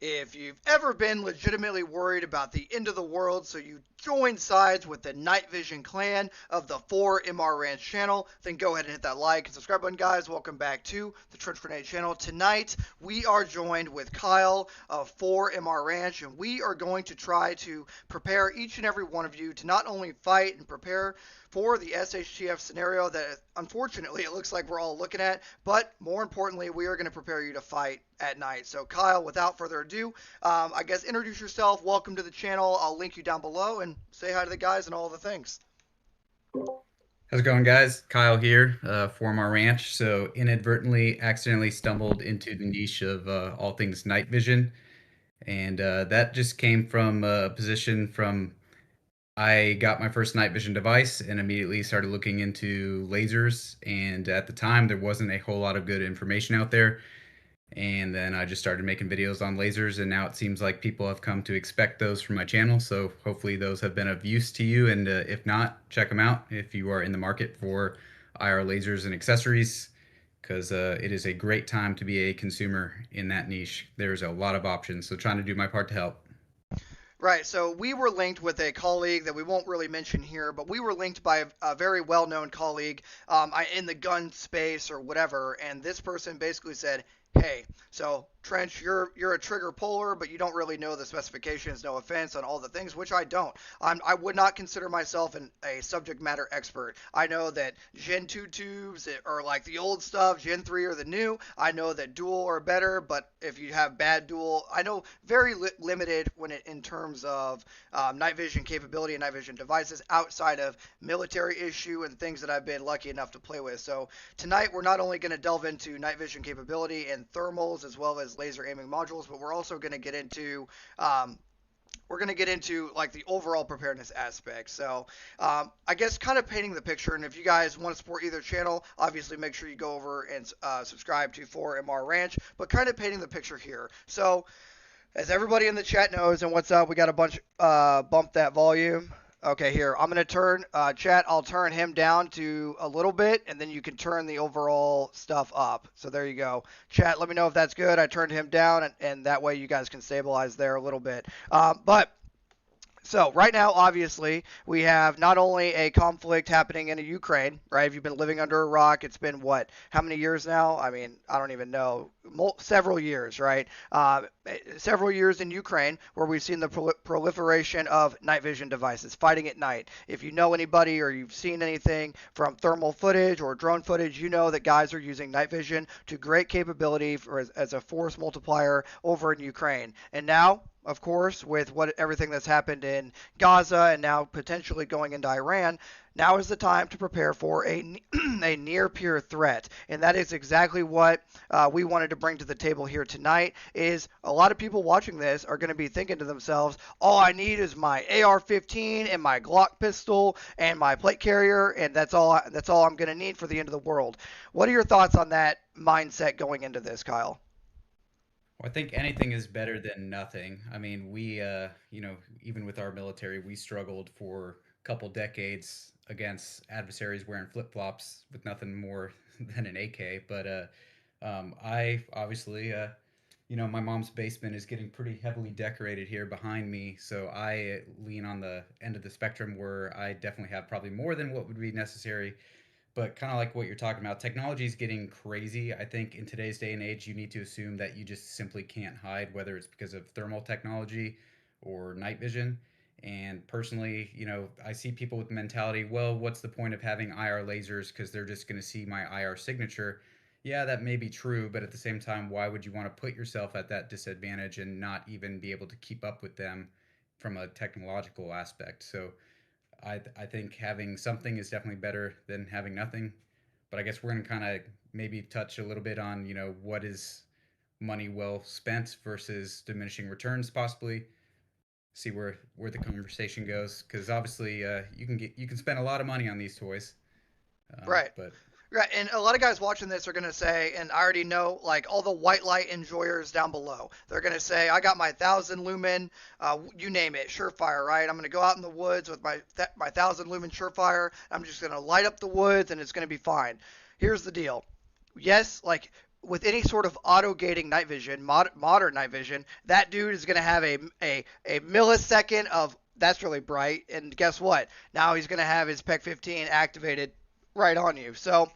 If you've ever been legitimately worried about the end of the world, so you join sides with the Night Vision clan of the 4MR Ranch channel, then go ahead and hit that like and subscribe button, guys. Welcome back to the Trench Grenade channel. Tonight, we are joined with Kyle of 4MR Ranch, and we are going to try to prepare each and every one of you to not only fight and prepare for the SHTF scenario that unfortunately it looks like we're all looking at, but more importantly, we are going to prepare you to fight at night. So Kyle, without further ado, I guess introduce yourself, welcome to the channel, I'll link you down below, and say hi to the guys and all the things. How's it going, guys? Kyle here, Former Ranch. So inadvertently, accidentally stumbled into the niche of all things night vision, and that just came from a position from I got my first night vision device and immediately started looking into lasers. And at the time, there wasn't a whole lot of good information out there. And then I just started making videos on lasers, and now it seems like people have come to expect those from my channel. So hopefully those have been of use to you, and if not, check them out if you are in the market for IR lasers and accessories, because it is a great time to be a consumer in that niche. There's a lot of options, so trying to do my part to help. Right, so we were linked with a colleague that we won't really mention here, but we were linked by a very well-known colleague in the gun space or whatever, and this person basically said, hey, so Trench, you're a trigger puller, but you don't really know the specifications. No offense on all the things, which I don't. I would not consider myself a subject matter expert. I know that Gen 2 tubes are like the old stuff, Gen 3 are the new. I know that dual are better, but if you have bad dual, I know very limited when it in terms of night vision capability and night vision devices outside of military issue and things that I've been lucky enough to play with. So tonight we're not only going to delve into night vision capability and thermals as well as laser aiming modules, but we're also going to get into like the overall preparedness aspect. So I guess kind of painting the picture. And if you guys want to support either channel, obviously make sure you go over and subscribe to 4MR Ranch. But kind of painting the picture here. So as everybody in the chat knows, and what's up, we got a bunch. Bump that volume. Okay, here I'm gonna turn chat. I'll turn him down to a little bit, and then you can turn the overall stuff up. So there you go. Chat, let me know if that's good. I turned him down, and that way you guys can stabilize there a little bit. But so right now, obviously, we have not only a conflict happening in Ukraine, right? If you've been living under a rock, it's been what? How many years now? I mean, I don't even know. Several years, right? Several years in Ukraine where we've seen the proliferation of night vision devices fighting at night. If you know anybody or you've seen anything from thermal footage or drone footage, you know that guys are using night vision to great capability as a force multiplier over in Ukraine. And now, of course, with everything that's happened in Gaza and now potentially going into Iran, now is the time to prepare for a near-peer threat, and that is exactly what we wanted to bring to the table here tonight. Is a lot of people watching this are going to be thinking to themselves, all I need is my AR-15 and my Glock pistol and my plate carrier, and that's all I'm going to need for the end of the world. What are your thoughts on that mindset going into this, Kyle? Well, I think anything is better than nothing. I mean, even with our military, we struggled for a couple decades against adversaries wearing flip-flops with nothing more than an AK. But I obviously, my mom's basement is getting pretty heavily decorated here behind me, so I lean on the end of the spectrum where I definitely have probably more than what would be necessary. But kind of like what you're talking about, technology is getting crazy. I think in today's day and age, you need to assume that you just simply can't hide, whether it's because of thermal technology or night vision. And personally, I see people with the mentality, well, what's the point of having IR lasers because they're just going to see my IR signature? Yeah, that may be true, but at the same time, why would you want to put yourself at that disadvantage and not even be able to keep up with them from a technological aspect? So I think having something is definitely better than having nothing. But I guess we're going to kind of maybe touch a little bit on, what is money well spent versus diminishing returns, possibly. See where the conversation goes, because obviously you can spend a lot of money on these toys, Right. but Right, and a lot of guys watching this are gonna say, and I already know, like all the white light enjoyers down below, they're gonna say, I got my 1,000 lumen, you name it, Surefire, right? I'm gonna go out in the woods with my 1,000 lumen Surefire. I'm just gonna light up the woods, and it's gonna be fine. Here's the deal. Yes, like with any sort of auto gating night vision, modern night vision, that dude is going to have a millisecond of that's really bright, and guess what? Now he's going to have his PEC 15 activated right on you. So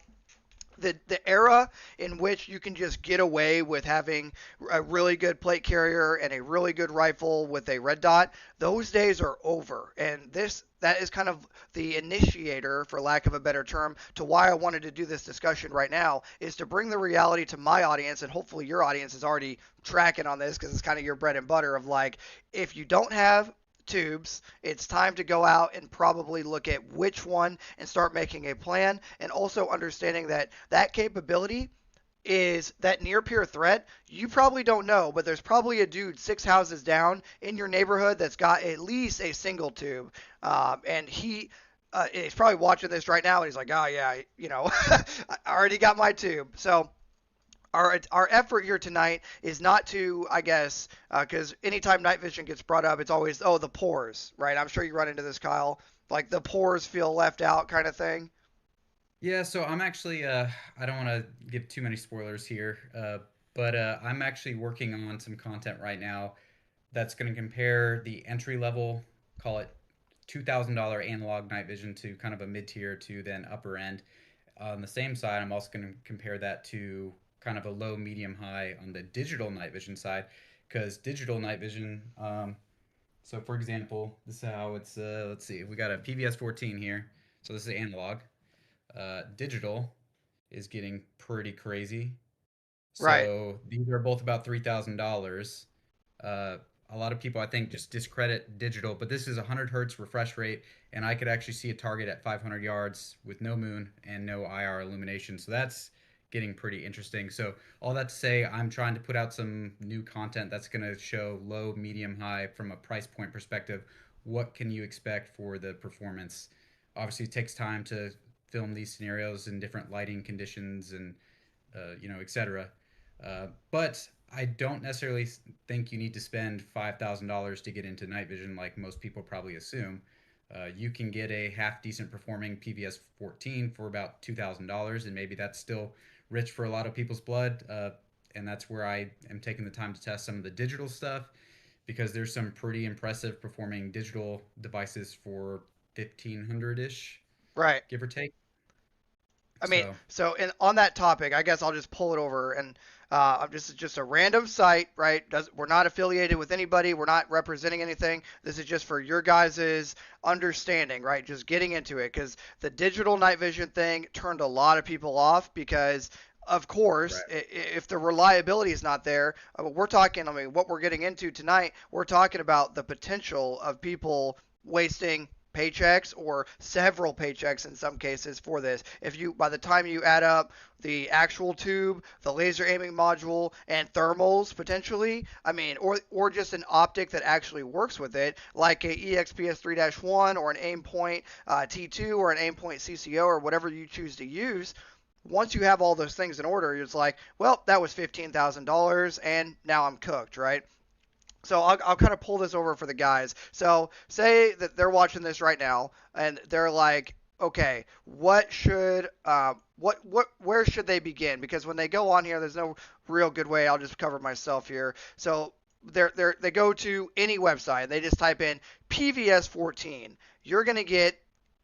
the era in which you can just get away with having a really good plate carrier and a really good rifle with a red dot, those days are over. And that is kind of the initiator, for lack of a better term, to why I wanted to do this discussion right now, is to bring the reality to my audience, and hopefully your audience is already tracking on this because it's kind of your bread and butter of like, if you don't have tubes, it's time to go out and probably look at which one and start making a plan, and also understanding that that capability is that near peer threat. You probably don't know, but there's probably a dude 6 houses down in your neighborhood that's got at least a single tube, and he's probably watching this right now, and he's like, oh yeah, I already got my tube. So our effort here tonight is not to, I guess, because anytime night vision gets brought up, it's always, oh, the pores, right? I'm sure you run into this, Kyle, like the pores feel left out kind of thing. Yeah, so I'm actually I don't want to give too many spoilers here, but I'm actually working on some content right now that's going to compare the entry level, call it $2,000 analog night vision, to kind of a mid tier to then upper end. On the same side, I'm also going to compare that to kind of a low, medium, high on the digital night vision side, because digital night vision. So for example, this is how it's. Let's see, we got a PVS 14 here. So this is analog. Digital is getting pretty crazy. Right. So these are both about $3,000. Uh, a lot of people, I think, just discredit digital, but this is 100 hertz refresh rate, and I could actually see a target at 500 yards with no moon and no IR illumination. So that's getting pretty interesting. So all that to say, I'm trying to put out some new content that's going to show low, medium, high from a price point perspective. What can you expect for the performance? Obviously, it takes time to film these scenarios in different lighting conditions and etc. But I don't necessarily think you need to spend $5,000 to get into night vision like most people probably assume. You can get a half decent performing PVS 14 for about $2,000, and maybe that's still rich for a lot of people's blood. And that's where I am taking the time to test some of the digital stuff, because there's some pretty impressive performing digital devices for 1500 ish, Right. give or take. I mean, So so on that topic, I guess I'll just pull it over, and this is just a random site, right? We're not affiliated with anybody. We're not representing anything. This is just for your guys' understanding, right? Just getting into it, because the digital night vision thing turned a lot of people off because, of course, right. if the reliability is not there, we're talking. I mean, what we're getting into tonight, we're talking about the potential of people wasting paychecks or several paychecks in some cases for this. If you, by the time you add up the actual tube, the laser aiming module, and thermals potentially, I mean, or just an optic that actually works with it, like a EXPS 3-1 or an Aimpoint T2 or an Aimpoint CCO or whatever you choose to use. Once you have all those things in order, it's like, well, that was $15,000 and now I'm cooked, right? So I'll kind of pull this over for the guys. So say that they're watching this right now and they're like, okay, where should they begin? Because when they go on here, there's no real good way. I'll just cover myself here. So they go to any website. They just type in PVS 14. You're gonna get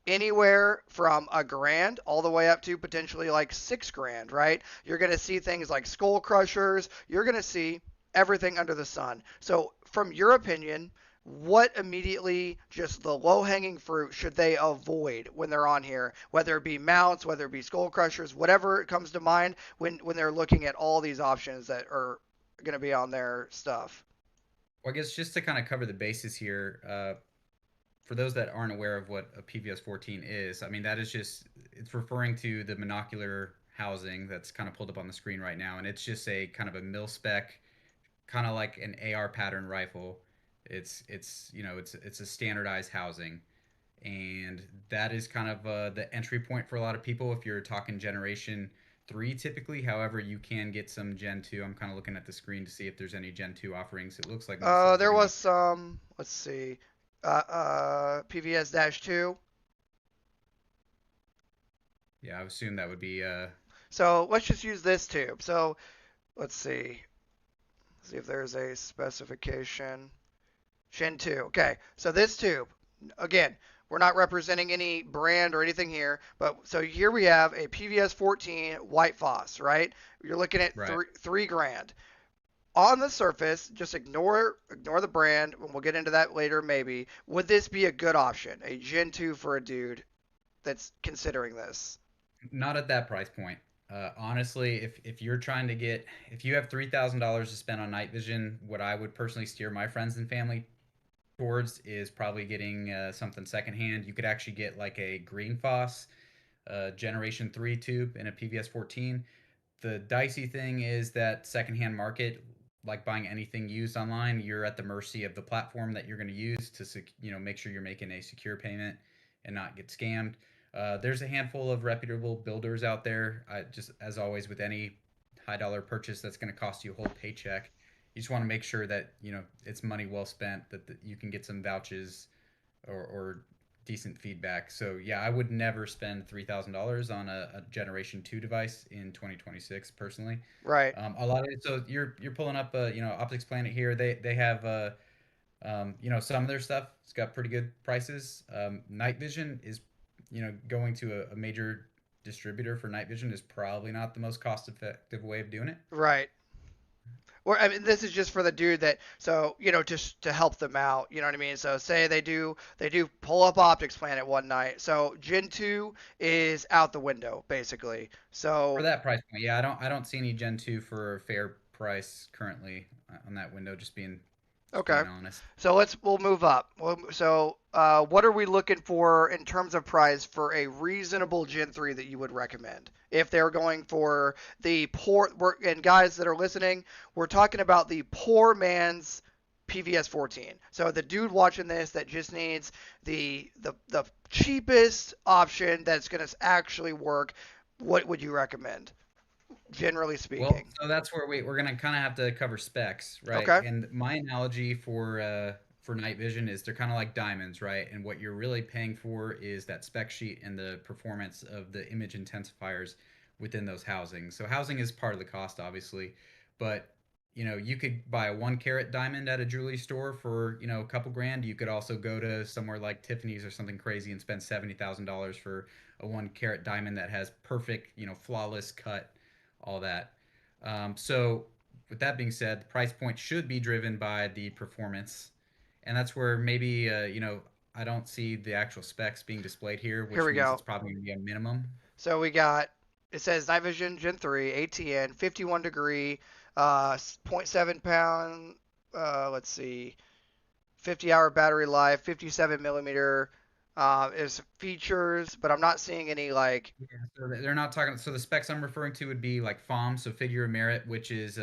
anywhere from $1,000 all the way up to potentially like $6,000, right? You're gonna see things like skull crushers. You're gonna see everything under the sun. So, from your opinion, what immediately just the low hanging fruit should they avoid when they're on here? Whether it be mounts, whether it be skull crushers, whatever comes to mind when they're looking at all these options that are going to be on their stuff. Well, I guess just to kind of cover the bases here, for those that aren't aware of what a PVS 14 is, I mean, that is just, it's referring to the monocular housing that's kind of pulled up on the screen right now. And it's just a kind of a mil spec, kind of like an AR pattern rifle. It's a standardized housing. And that is kind of the entry point for a lot of people if you're talking generation 3 typically. However, you can get some Gen 2. I'm kind of looking at the screen to see if there's any Gen 2 offerings. It looks like most of those are There going to be. was some, let's see, PVS 2. Yeah, I would assume that would be So let's just use this tube. So let's see if there's a specification. Gen 2. Okay, so this tube, again, we're not representing any brand or anything here, but so here we have a PVS 14 white phos, right? You're looking at Right. 3 grand. On the surface, just ignore the brand, and we'll get into that later maybe. Would this be a good option, a Gen 2 for a dude that's considering this? Not at that price point. Honestly, if you're trying to get, if you have $3,000 to spend on night vision, what I would personally steer my friends and family towards is probably getting something secondhand. You could actually get like a green Foss Generation 3 tube in a PVS 14. The dicey thing is that secondhand market, like buying anything used online, you're at the mercy of the platform that you're going to use to make sure you're making a secure payment and not get scammed. There's a handful of reputable builders out there. Just as always with any high dollar purchase that's going to cost you a whole paycheck, you just want to make sure that it's money well spent, that you can get some vouchers or decent feedback. So yeah, I would never spend $3,000 on a Generation 2 device in 2026 personally. Right, A lot of it. So you're pulling up Optics Planet here. They have some of their stuff. It's got pretty good prices. Night vision is going to a major distributor for night vision is probably not the most cost effective way of doing it. right. Or I mean, this is just for the dude that so just to help them out. You know what I mean? So say they do pull up Optics Planet one night. So Gen 2 is out the window basically. For So that price point, yeah, I don't see any Gen 2 for a fair price currently on that window, just okay. being honest. So we'll move up. So what are we looking for in terms of price for a reasonable Gen 3 that you would recommend? If they're going for the poor, and guys that are listening, we're talking about the poor man's PVS 14. So the dude watching this that just needs the cheapest option that's going to actually work. What would you recommend, generally Well, speaking? so that's where we're gonna kind of have to cover specs, right? Okay. And my analogy for night vision is they're kind of like diamonds, right? And what you're really paying for is that spec sheet and the performance of the image intensifiers within those housings. So housing is part of the cost, obviously, but you could buy a 1 carat diamond at a jewelry store for a couple grand. You could also go to somewhere like Tiffany's or something crazy and spend $70,000 for a 1 carat diamond that has perfect, flawless cut, all that. So, with that being said, the price point should be driven by the performance, and that's where maybe I don't see the actual specs being displayed here, Here which we means go. it's probably going to be a minimum. So we got it says night vision Gen 3 ATN 51 degree zero point 0.7 pound let's see 50-hour battery life 57 millimeter is features, but I'm not seeing any like Yeah, so they're not talking. So the specs I'm referring to would be like FOM, so figure of merit, which is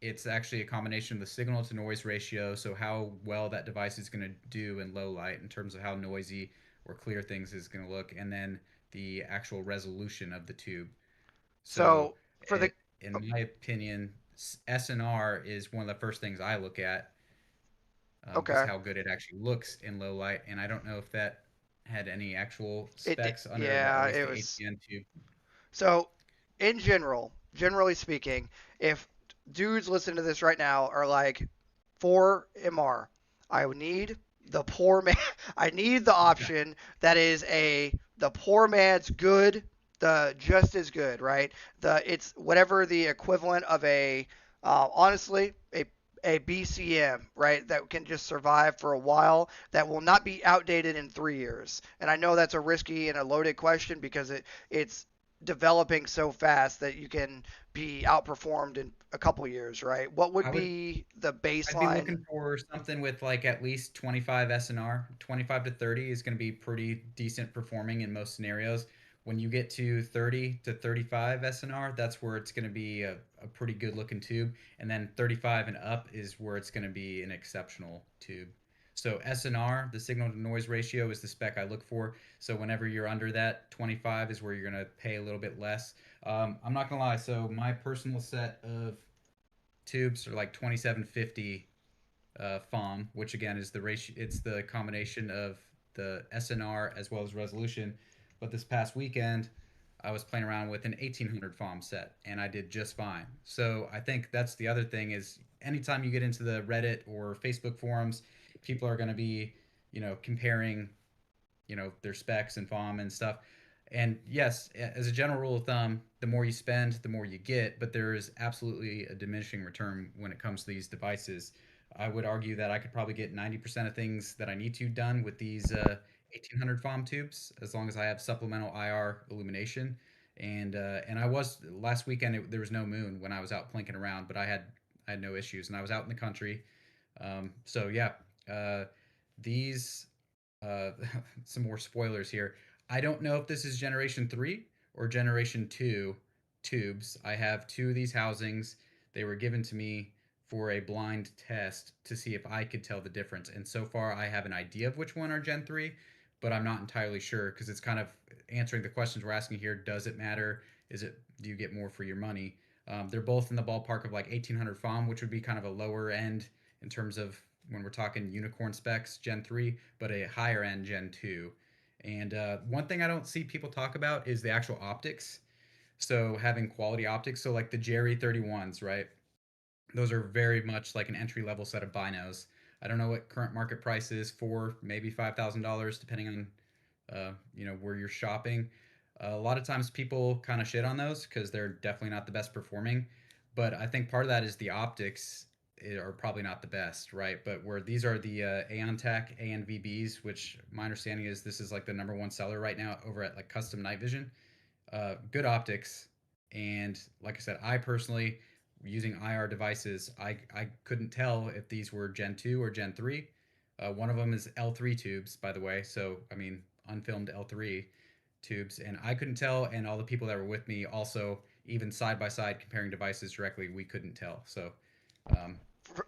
it's actually a combination of the signal to noise ratio, so how well that device is going to do in low light in terms of how noisy or clear things is going to look, and then the actual resolution of the tube. So, so for the in my opinion, SNR is one of the first things I look at, just okay how good it actually looks in low light. And I don't know if that had any actual specs under at yeah least it the was ATN tube. so in generally speaking, if dudes listening to this right now are like for MR, I would need the poor man. I need the option that is the poor man's good, the just as good, right? It's whatever the equivalent of honestly a BCM, right? That can just survive for a while, that will not be outdated in 3 years. And I know that's a risky and a loaded question because it's developing so fast that you can be outperformed in a couple years, right? What would I would be the I'd be baseline? looking for something with like at least 25 SNR. 25 to 30 is going to be pretty decent performing in most scenarios. When you get to 30 to 35 SNR, that's where it's going to be a pretty good looking tube. And then 35 and up is where it's going to be an exceptional tube. So SNR, the signal to noise ratio, is the spec I look for. So whenever you're under that, 25 is where you're going to pay a little bit less. I'm not going to lie. So my personal set of tubes are like 2750 FOM, which again is the ratio. It's the combination of the SNR as well as resolution. But this past weekend, I was playing around with an 1800 FOM set and I did just fine. So I think that's the other thing is anytime you get into the Reddit or Facebook forums, people are going to be, comparing, their specs and FOM and stuff. And yes, as a general rule of thumb, the more you spend, the more you get, but there is absolutely a diminishing return when it comes to these devices. I would argue that I could probably get 90% of things that I need to done with these 1800 FOM tubes as long as I have supplemental IR illumination. And I was last weekend. There was no moon when I was out plinking around, but I had no issues, and I was out in the country. So yeah, these uh, some more spoilers here. I don't know if this is generation 3 or generation 2 tubes. I have two of these housings. They were given to me for a blind test to see if I could tell the difference. And so far, I have an idea of which one are Gen 3, but I'm not entirely sure because it's kind of answering the questions we're asking here. Does it matter? Do you get more for your money? They're both in the ballpark of like 1800 FOM, which would be kind of a lower end in terms of when we're talking unicorn specs, Gen 3, but a higher end Gen 2. And one thing I don't see people talk about is the actual optics. So having quality optics. So like the Jerry 31s, right? Those are very much like an entry level set of binos. I don't know what current market price is for maybe $5,000 depending on where you're shopping. A lot of times people kind of shit on those because they're definitely not the best performing. But I think part of that is the optics are probably not the best, right? But where these are the Aeontech ANVBs, which my understanding is this is like the number one seller right now over at like Custom Night Vision. Good optics, and like I said, I personally using IR devices, I couldn't tell if these were Gen 2 or Gen 3. One of them is L3 tubes, by the way. So, I mean, unfilmed L3 tubes. And I couldn't tell. And all the people that were with me also, even side by side comparing devices directly, we couldn't tell. So,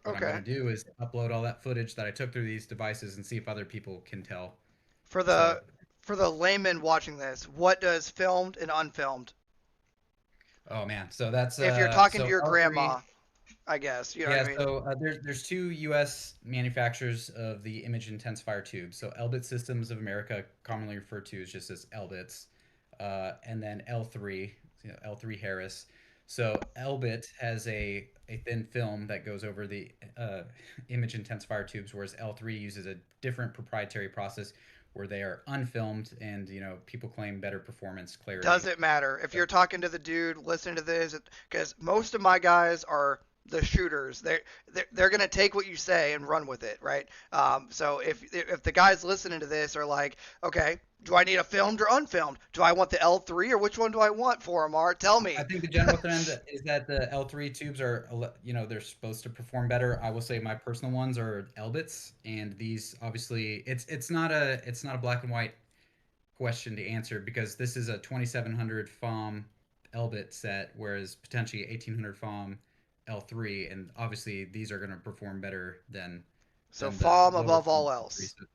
what I'm going Okay. to do is upload all that footage that I took through these devices and see if other people can tell. For So, the layman watching this, what does filmed and unfilmed? oh man. So that's, If you're talking to so your L3. grandma, I guess, you know what Yeah, I mean? so there's two U.S. manufacturers of the image intensifier tubes. So Elbit Systems of America, commonly referred to as just as Elbits, and then L3, L3 Harris. So Elbit has a thin film that goes over the image intensifier tubes, whereas L3 uses a different proprietary process where they are unfilmed, and people claim better performance Does clarity. it matter if So, you're talking to the dude listening to this? Because most of my guys are the shooters. They're gonna take what you say and run with it, right? So if the guys listening to this are like, okay, do I need a filmed or unfilmed? Do I want the L3 or which one do I want for them? Art, tell I me. think the general trend is that the L3 tubes are, they're supposed to perform better. I will say my personal ones are Elbits, and these obviously it's not a black and white question to answer because this is a 2700 FOM Elbit set, whereas potentially 1800 FOM L3, and obviously these are going to perform better So than the FOM lower above FOM all L3. else. So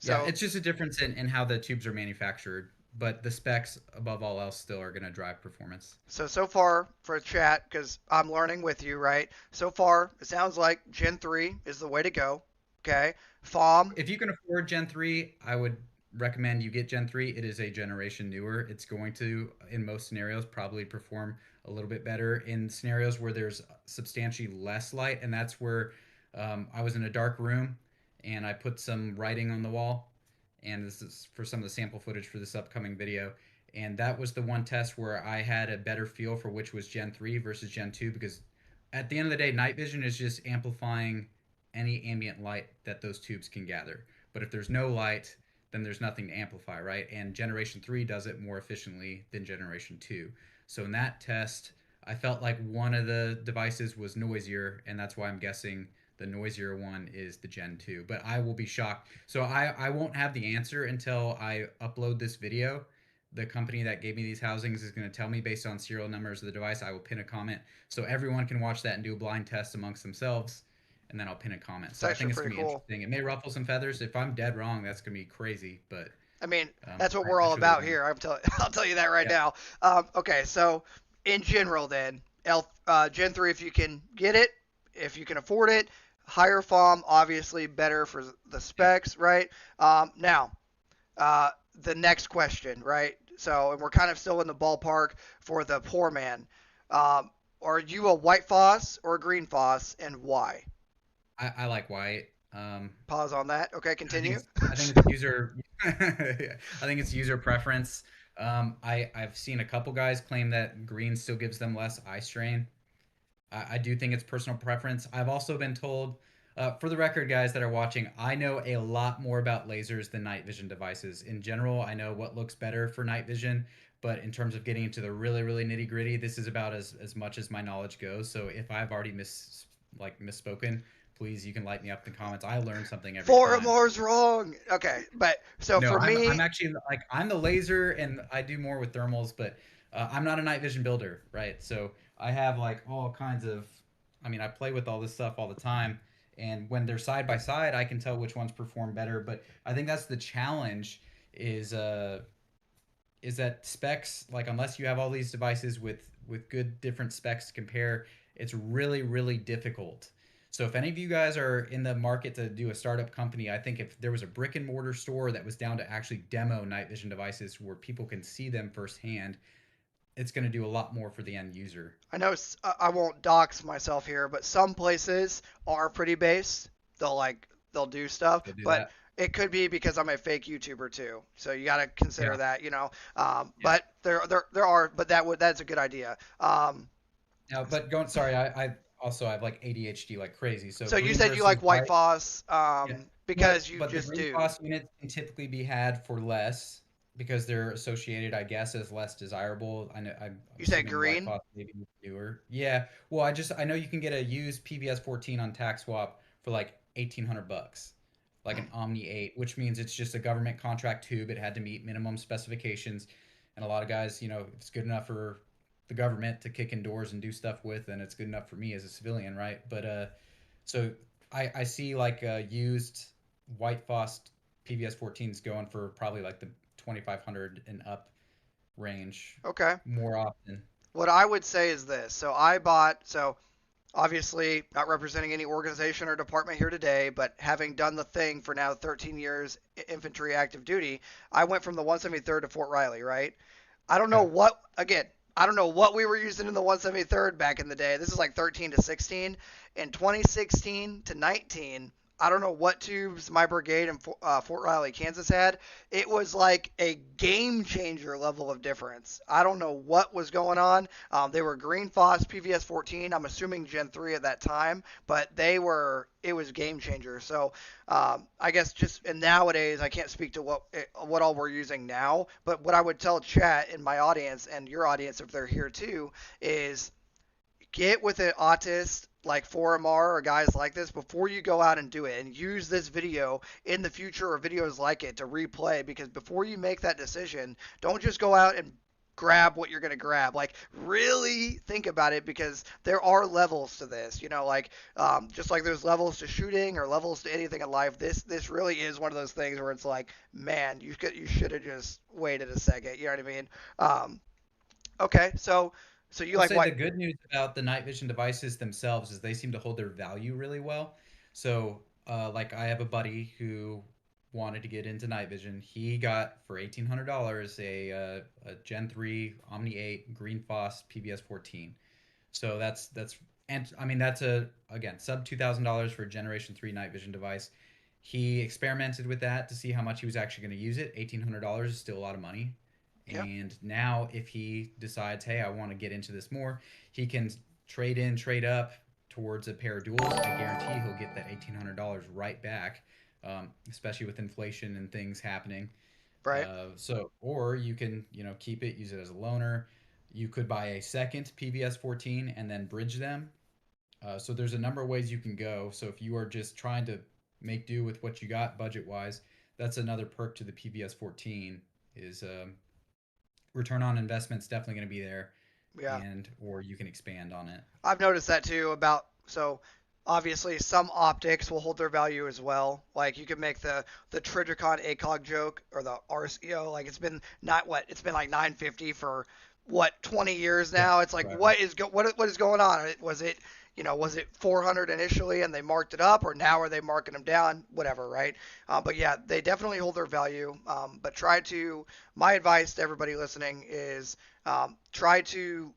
yeah, So it's just a difference in how the tubes are manufactured, but the specs above all else still are going to drive performance. so far for chat, because I'm learning with you, right? So far, it sounds like Gen 3 is the way to go. Okay. FOM. If you can afford Gen 3, I would recommend you get Gen 3. It is a generation newer. It's going to, in most scenarios, probably perform a little bit better in scenarios where there's substantially less light. And that's where I was in a dark room and I put some writing on the wall. And this is for some of the sample footage for this upcoming video. And that was the one test where I had a better feel for which was Gen 3 versus Gen 2 because at the end of the day, night vision is just amplifying any ambient light that those tubes can gather. But if there's no light, then there's nothing to amplify, right? And generation 3 does it more efficiently than generation 2. So in that test, I felt like one of the devices was noisier, and that's why I'm guessing the noisier one is the Gen 2. But I will be shocked. So I won't have the answer until I upload this video. The company that gave me these housings is going to tell me based on serial numbers of the device. I will pin a comment so everyone can watch that and do a blind test amongst themselves, and then I'll pin a comment. It's So I actually think it's pretty gonna be cool. interesting. It may ruffle some feathers. If I'm dead wrong, that's gonna be crazy. But I mean, um, that's what I, we're I all truly about don't know. here. I'll tell you that right Yeah, now. Okay, so in general, then Gen 3, if you can get it, if you can afford it, higher FOM, obviously better for the yeah. specs, right? Now, the next question, right? So, and we're kind of still in the ballpark for the poor man. Um, are you a white phos or a green phos, and why? I like white. Pause on that. Okay, I think continue. it's user I think it's user preference. I've seen a couple guys claim that green still gives them less eye strain. I do think it's personal preference. I've also been told, for the record, guys that are watching, I know a lot more about lasers than night vision devices. In general, I know what looks better for night vision, but in terms of getting into the really, really nitty gritty, this is about as much as my knowledge goes. So if I've already misspoken, please you can light me up in the comments. I learn something every Four or time. more is wrong. Okay, but so No, for I'm me, actually like I'm the laser and I do more with thermals, but I'm not a night vision builder, right? So I have like all kinds of, I mean, I play with all this stuff all the time, and when they're side by side, I can tell which ones perform better. But I think that's the challenge is uh is that specs, like unless you have all these devices with good different specs to compare, it's really really difficult. So if any of you guys are in the market to do a startup company, I think if there was a brick and mortar store that was down to actually demo night vision devices where people can see them firsthand, it's going to do a lot more for the end user. I know I won't dox myself here, but some places are pretty base. They'll do stuff, They'll do but that. it could be because I'm a fake YouTuber too. So you got to consider Yeah. that, Yeah. But there are, but that's a good idea. Now, but going, sorry, I also have like ADHD like crazy. So So you green said you versus like white white. phos, Yeah. because you But the just green do. phos units can typically be had for less because they're associated, I guess, as less desirable. I'm You said assuming white green. phos maybe newer. Yeah. Well, I know you can get a used PVS 14 on tax swap for like 1,800 bucks, like an Hmm. Omni 8, which means it's just a government contract tube. It had to meet minimum specifications, and a lot of guys, if it's good enough for the government to kick in doors and do stuff with, then it's good enough for me as a civilian, right? But so I see like used white phos PVS 14s going for probably like the 2,500 and up range Okay. more often. What I would say is this. So obviously not representing any organization or department here today, but having done the thing for now 13 years infantry active duty, I went from the 173rd to Fort Riley, right? I don't know Okay. what again. I don't know what we were using in the 173rd back in the day. This is like 13 to 16. In 2016 to 19, I don't know what tubes my brigade in Fort Riley, Kansas had. It was like a game changer level of difference. I don't know what was going on. They were green phos PVS 14. I'm assuming Gen 3 at that time, but it was game changer. So I guess just and nowadays I can't speak to what all we're using now, but what I would tell chat and my audience and your audience if they're here too is get with an autist like 4MR or guys like this before you go out and do it, and use this video in the future or videos like it to replay, because before you make that decision, don't just go out and grab what you're going to grab. Like, really think about it, because there are levels to this, just like there's levels to shooting or levels to anything in life. This really is one of those things where it's like, man, you should have just waited a second. You know what I mean? Okay, so you I'll like say what? the good news about the night vision devices themselves is they seem to hold their value really well. So, like I have a buddy who wanted to get into night vision. He got for $1,800 a Gen 3 Omni 8 Green Phos PVS 14. So that's and I mean that's a again sub $2,000 for a Generation 3 night vision device. He experimented with that to see how much he was actually going to use it. $1,800 is still a lot of money. Yeah, And now if he decides, hey, I want to get into this more, he can trade in, trade up towards a pair of duals. I guarantee he'll get that $1,800 right back, especially with inflation and things happening. right. Or you can, keep it, use it as a loaner. You could buy a second PVS 14 and then bridge them. So there's a number of ways you can go. So if you are just trying to make do with what you got budget wise, that's another perk to the PVS 14 is return on investment's definitely going to be there, Yeah. and or you can expand on it. I've noticed that too about so obviously some optics will hold their value as well. Like you could make the Tridricon ACOG joke or the RCO, like it's been not what it's been like 950 for what 20 years Yeah, now. It's like forever. what is going on? Was it was it 400 initially and they marked it up, or now are they marking them down? Whatever, right? But yeah, they definitely hold their value. But try to my advice to everybody listening is try to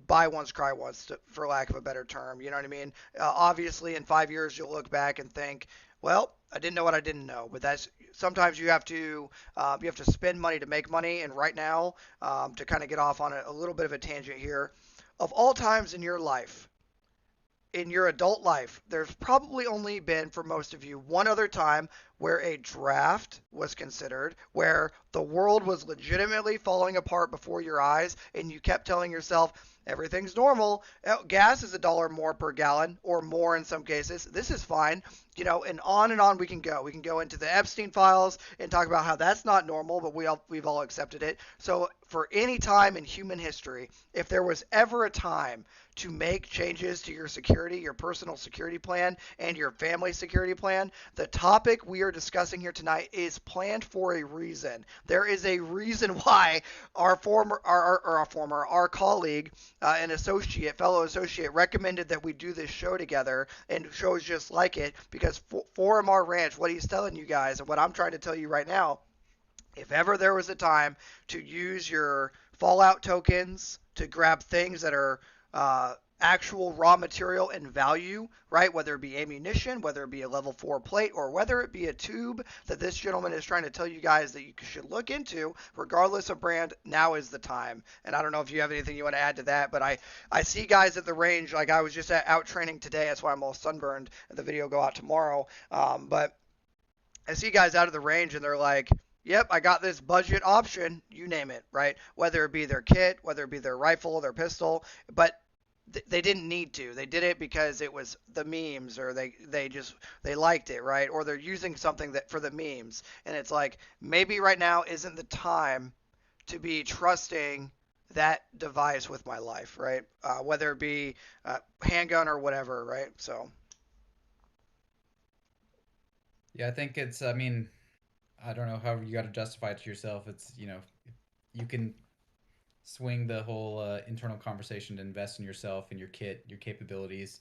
buy once, cry once, for lack of a better term. You know what I mean? Obviously, in 5 years, you'll look back and think, well, I didn't know what I didn't know. But that's sometimes you have to spend money to make money. And right now, to kind of get off on a little bit of a tangent here, of all times in your adult life, there's probably only been, for most of you, one other time where a draft was considered, where the world was legitimately falling apart before your eyes, and you kept telling yourself, everything's normal. Gas is $1 more per gallon, or more in some cases. This is fine. And on we can go. We can go into the Epstein files and talk about how that's not normal, but we've all accepted it. So for any time in human history, if there was ever a time to make changes to your security, your personal security plan, and your family security plan, the topic we are discussing here tonight is planned for a reason. There is a reason why our colleague, an associate, fellow associate, recommended that we do this show together and shows just like it, because for MR Ranch, what he's telling you guys and what I'm trying to tell you right now, if ever there was a time to use your Fallout tokens to grab things that are actual raw material and value, right? Whether it be ammunition, whether it be a level 4 plate, or whether it be a tube that this gentleman is trying to tell you guys that you should look into, regardless of brand, now is the time. And I don't know if you have anything you want to add to that, but I see guys at the range, like I was just out training today, that's why I'm all sunburned, and the video will go out tomorrow. But I see guys out of the range and they're like, yep, I got this budget option, you name it, right? Whether it be their kit, whether it be their rifle, their pistol, but they didn't need to. They did it because it was the memes, or they liked it, right? Or they're using something that for the memes. And it's like, maybe right now isn't the time to be trusting that device with my life, right? Whether it be handgun or whatever, right? So, Yeah, I think it's. I mean, I don't know how you got to justify it to yourself. It's you can swing the whole internal conversation to invest in yourself and your kit, your capabilities.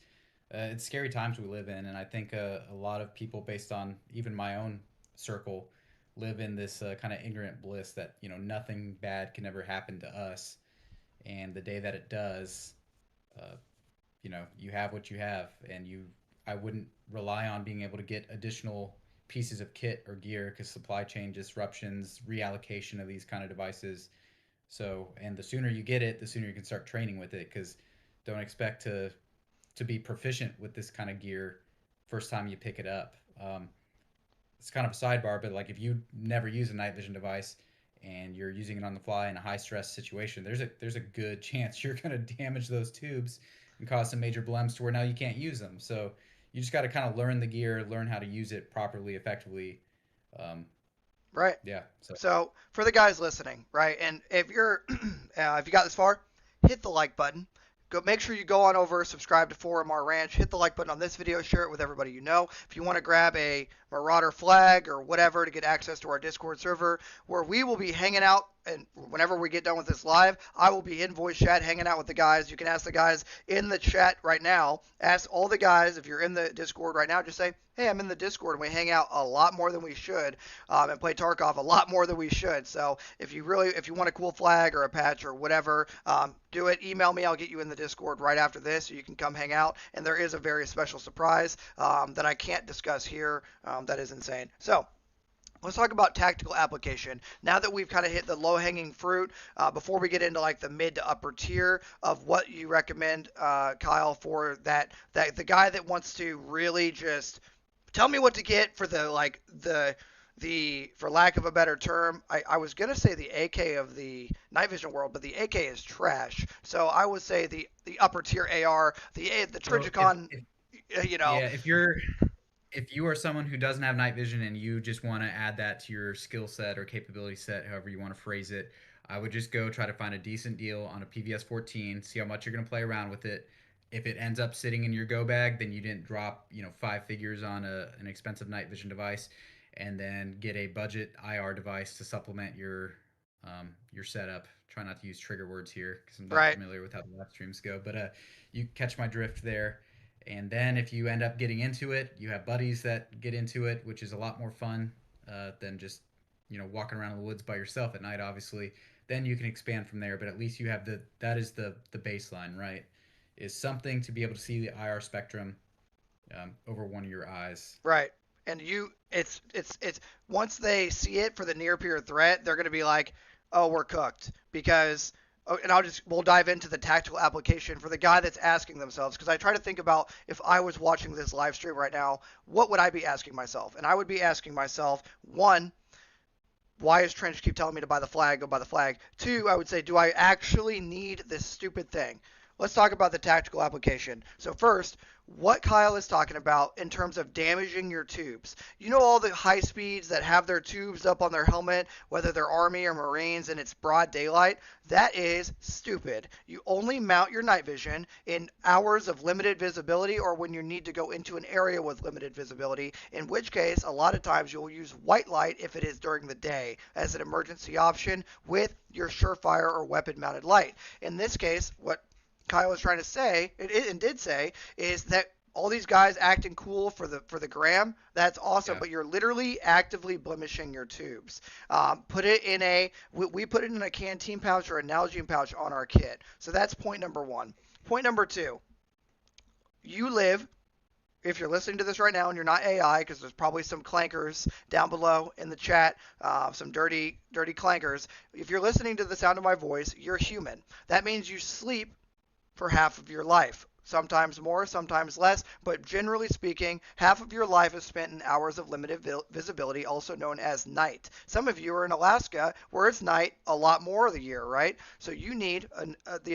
It's scary times we live in, and I think a lot of people, based on even my own circle, live in this kind of ignorant bliss that nothing bad can ever happen to us, and the day that it does, uh, you have what you have, and I wouldn't rely on being able to get additional pieces of kit or gear because supply chain disruptions, reallocation of these kind of devices. So, and the sooner you get it, the sooner you can start training with it, because don't expect to be proficient with this kind of gear first time you pick it up. It's kind of a sidebar, but like if you never use a night vision device and you're using it on the fly in a high stress situation, there's a good chance you're going to damage those tubes and cause some major blems to where now you can't use them. So you just got to kind of learn the gear, learn how to use it properly, effectively. Um, right. yeah. So So for the guys listening, right, and if you're if you got this far, hit the like button. Go make sure you go on over, subscribe to 4MR Ranch, hit the like button on this video, share it with everybody you know. If you want to grab a Marauder flag or whatever to get access to our Discord server, where we will be hanging out, and whenever we get done with this live, I will be in voice chat hanging out with the guys. You can ask the guys in the chat right now. Ask all the guys, if you're in the Discord right now, just say, hey, I'm in the Discord, and we hang out a lot more than we should, and play Tarkov a lot more than we should. So if you want a cool flag or a patch or whatever, do it. Email me. I'll get you in the Discord right after this, so you can come hang out. And there is a very special surprise that I can't discuss here. That is insane. So let's talk about tactical application. Now that we've kind of hit the low-hanging fruit, before we get into like the mid to upper tier of what you recommend, Kyle, for that the guy that wants to really just tell me what to get for the for lack of a better term, I was gonna say the AK of the night vision world, but the AK is trash. So I would say the upper tier AR, the so Trigicon, you know, yeah, if you are someone who doesn't have night vision and you just want to add that to your skill set or capability set, however you want to phrase it, I would just go try to find a decent deal on a PVS 14, see how much you're going to play around with it. If it ends up sitting in your go bag, then you didn't drop, 5 figures on an expensive night vision device, and then get a budget IR device to supplement your setup. Try not to use trigger words here because I'm not Right. familiar with how the live streams go, but you catch my drift there. And then if you end up getting into it, you have buddies that get into it, which is a lot more fun than just walking around in the woods by yourself at night. Obviously, then you can expand from there. But at least you have that is the baseline, right? Is something to be able to see the IR spectrum over one of your eyes. Right. And it's once they see it for the near peer threat, they're going to be like, "Oh, we're cooked." Because and we'll dive into the tactical application for the guy that's asking themselves, because I try to think about, if I was watching this live stream right now, what would I be asking myself? And I would be asking myself, one, why is Trench keep telling me to buy the flag? Go buy the flag. Two, I would say, do I actually need this stupid thing? Let's talk about the tactical application. So first, what Kyle is talking about in terms of damaging your tubes. You know all the high speeds that have their tubes up on their helmet, whether they're Army or Marines, and it's broad daylight? That is stupid. You only mount your night vision in hours of limited visibility, or when you need to go into an area with limited visibility, in which case a lot of times you'll use white light if it is during the day as an emergency option with your Surefire or weapon mounted light. In this case, what Kyle was trying to say, and did say, is that all these guys acting cool for the gram, that's awesome, Yeah. but you're literally actively blemishing your tubes. Put it in we put it in a canteen pouch or a Nalgene pouch on our kit. So that's point number one. Point number two, you live, if you're listening to this right now and you're not AI, because there's probably some clankers down below in the chat, some dirty clankers. If you're listening to the sound of my voice, you're human. That means you sleep for half of your life. Sometimes more, sometimes less, but generally speaking, half of your life is spent in hours of limited visibility, also known as night. Some of you are in Alaska, where it's night a lot more of the year, right? So you need the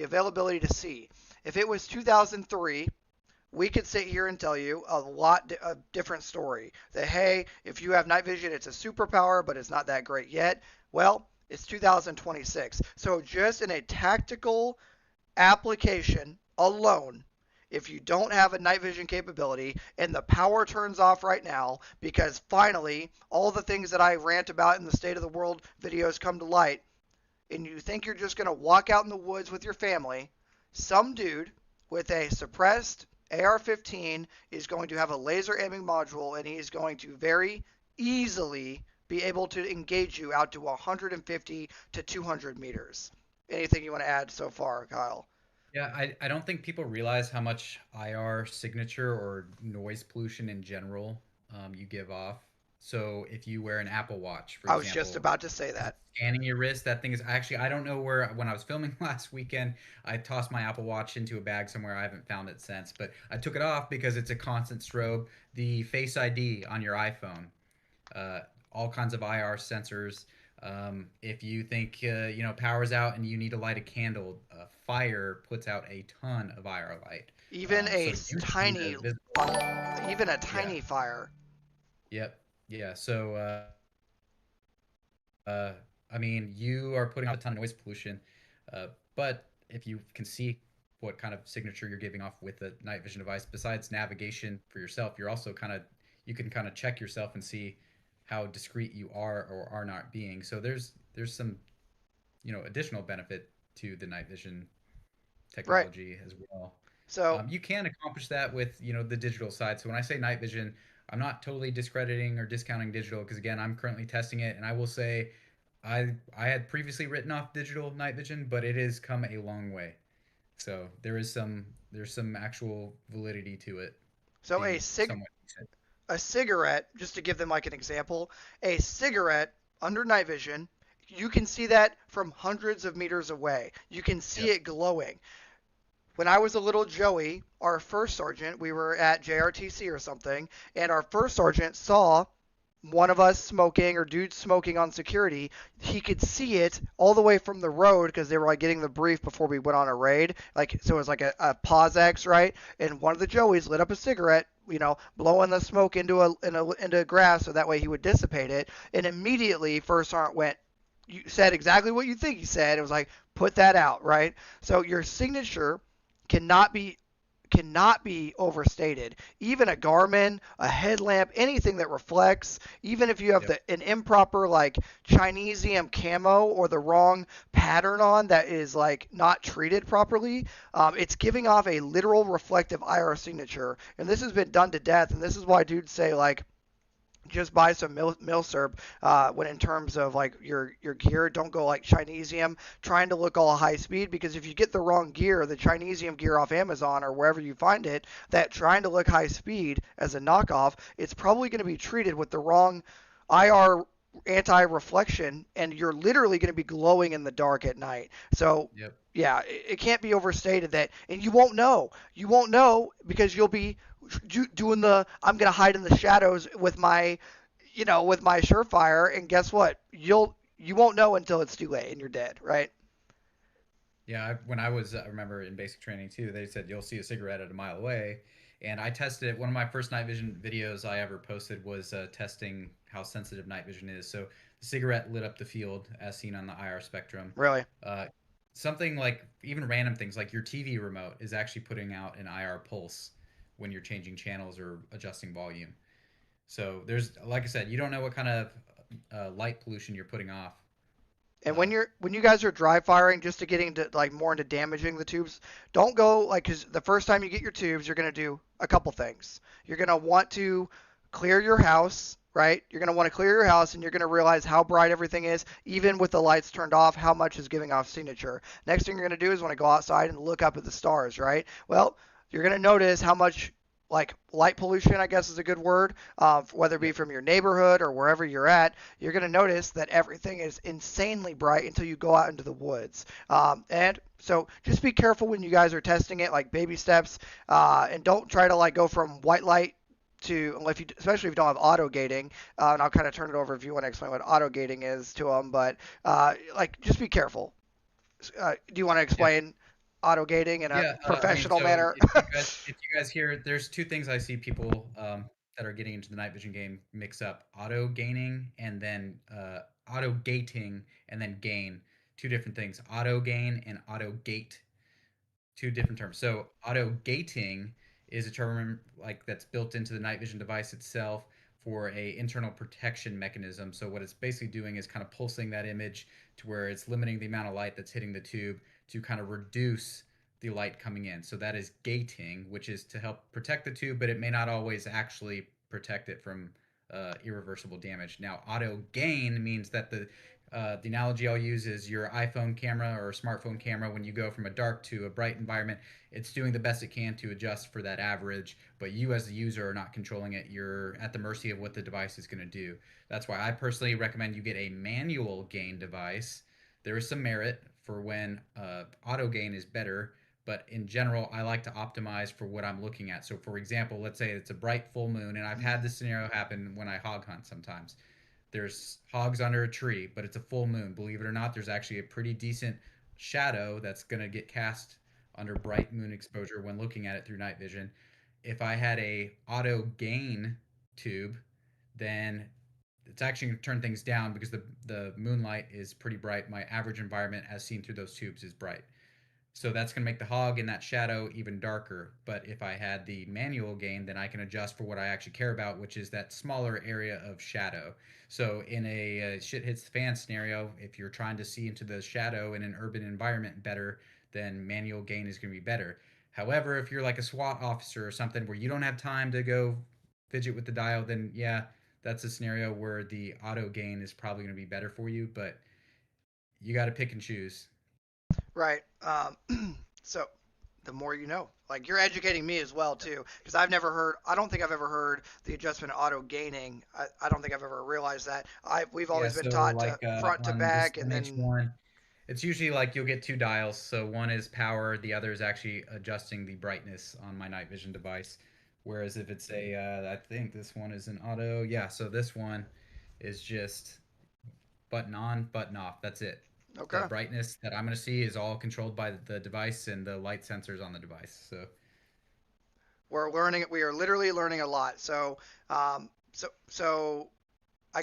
availability to see. If it was 2003, we could sit here and tell you a different story. That, hey, if you have night vision, it's a superpower, but it's not that great yet. Well, it's 2026. So just in a tactical application alone, if you don't have a night vision capability and the power turns off right now because finally all the things that I rant about in the State of the World videos come to light, and you think you're just going to walk out in the woods with your family, some dude with a suppressed AR-15 is going to have a laser aiming module, and he's going to very easily be able to engage you out to 150 to 200 meters. Anything you want to add so far, Kyle? Yeah, I don't think people realize how much IR signature or noise pollution in general you give off. So if you wear an Apple Watch, for I was just example, about to say is it that. scanning your wrist? That thing is actually, I don't know where, when I was filming last weekend, I tossed my Apple Watch into a bag somewhere. I haven't found it since, but I took it off because it's a constant strobe. The Face ID on your iPhone, uh, all kinds of IR sensors. If you think power's out and you need to light a candle, fire puts out a ton of IR light. Even So a using tiny, the visible, even a yeah, tiny fire. yep, yeah. So I mean, you are putting out a ton of noise pollution, but if you can see what kind of signature you're giving off with the night vision device, besides navigation for yourself, you're also you can kind of check yourself and see how discreet you are or are not being. So there's some additional benefit to the night vision Right. technology as well. So, You can accomplish that with the digital side. So when I say night vision, I'm not totally discrediting or discounting digital because again, I'm currently testing it, and I will say I had previously written off digital night vision, but it has come a long way. So there's some actual validity to it so being somewhat decent. a cigarette, just to give them like an example, a cigarette under night vision, you can see that from hundreds of meters away. You can see Yep. it glowing. When I was a little Joey, our first sergeant, we were at JRTC or something, and our first sergeant saw one of us smoking or dudes smoking on security. He could see it all the way from the road because they were like getting the brief before we went on a raid. Like, so it was like a POSX, right? And one of the Joeys lit up a cigarette, blowing the smoke into grass so that way he would dissipate it. And immediately first sergeant went, you said exactly what you think he said. It was like, put that out, right? So your signature cannot be cannot be overstated. Even a Garmin, a headlamp, anything that reflects, even if you have Yep. an improper like Chinesium camo or the wrong pattern on that is like not treated properly, it's giving off a literal reflective IR signature. And this has been done to death. And this is why dudes say like just buy some milsurp when in terms of like your gear. Don't go like Chinesium trying to look all high speed, because if you get the wrong gear, the Chinesium gear off Amazon or wherever you find it, that trying to look high speed as a knockoff, it's probably going to be treated with the wrong IR anti-reflection, and you're literally going to be glowing in the dark at night. So Yep. yeah, it can't be overstated that, and you won't know. You won't know because you'll be doing the I'm gonna hide in the shadows with my, with my Surefire, and guess what? You won't know until it's too late and you're dead, right? Yeah, when I was, I remember in basic training too, they said you'll see a cigarette at a mile away. And I tested it. One of my first night vision videos I ever posted was testing how sensitive night vision is. So the cigarette lit up the field as seen on the IR spectrum. Really. Uh, Something like even random things like your TV remote is actually putting out an IR pulse when you're changing channels or adjusting volume. So there's, like I said, you don't know what kind of light pollution you're putting off. And Uh, when you guys are dry firing, just to getting into like more into damaging the tubes, don't go like, because the first time you get your tubes, you're gonna do a couple things. You're gonna want to clear your house, right? You're gonna want to clear your house, and you're gonna realize how bright everything is, even with the lights turned off, how much is giving off signature. Next thing you're gonna do is want to go outside and look up at the stars, right? Well, you're gonna notice how much like light pollution, I guess is a good word, whether it be yep. from your neighborhood or wherever you're at. You're going to notice that everything is insanely bright until you go out into the woods. And so just be careful when you guys are testing it, like baby steps, and don't try to like go from white light to, if you, especially if you don't have auto gating, and I'll kind of turn it over if you want to explain what auto gating is to them. But like, just be careful. Do you want to Yeah. explain auto gating in a Yeah, I mean, professional so manner? if you guys hear, there's two things I see people that are getting into the night vision game mix up: auto gaining and then auto gating and then gain. Two different things: auto gain and auto gate. Two different terms. So auto gating is a term like that's built into the night vision device itself for a internal protection mechanism. So what it's basically doing is kind of pulsing that image to where it's limiting the amount of light that's hitting the tube to kind of reduce the light coming in. So that is gating, which is to help protect the tube, but it may not always actually protect it from irreversible damage. Now, auto gain means that the analogy I'll use is your iPhone camera or smartphone camera. When you go from a dark to a bright environment, it's doing the best it can to adjust for that average, but you as the user are not controlling it. You're at the mercy of what the device is going to do. That's why I personally recommend you get a manual gain device. There is some merit for when auto gain is better, but in general, I like to optimize for what I'm looking at. So, for example, let's say it's a bright full moon, and I've had this scenario happen when I hog hunt sometimes. There's hogs under a tree, but it's a full moon. Believe it or not, there's actually a pretty decent shadow that's going to get cast under bright moon exposure when looking at it through night vision. If I had a auto gain tube, then it's actually going to turn things down because the moonlight is pretty bright. My average environment as seen through those tubes is bright. So that's going to make the hog in that shadow even darker. But if I had the manual gain, then I can adjust for what I actually care about, which is that smaller area of shadow. So in a shit hits the fan scenario, if you're trying to see into the shadow in an urban environment better, then manual gain is going to be better. However, if you're like a SWAT officer or something where you don't have time to go fidget with the dial, then yeah, that's a scenario where the auto gain is probably going to be better for you. But you got to pick and choose. Right. So the more you know. Like you're educating me as well too, because I've never heard. I don't think I've ever heard the adjustment auto gaining. I don't think I've ever realized that. We've Yeah, always been so taught like to front to on this back, and then NH1, it's usually like you'll get two dials. So one is power, the other is actually adjusting the brightness on my night vision device. Whereas if it's a, I think this one is an auto. Yeah, so this one is just button on, button off. That's it. The okay. brightness that I'm going to see is all controlled by the device and the light sensors on the device. So We're learning. We are literally learning a lot. So I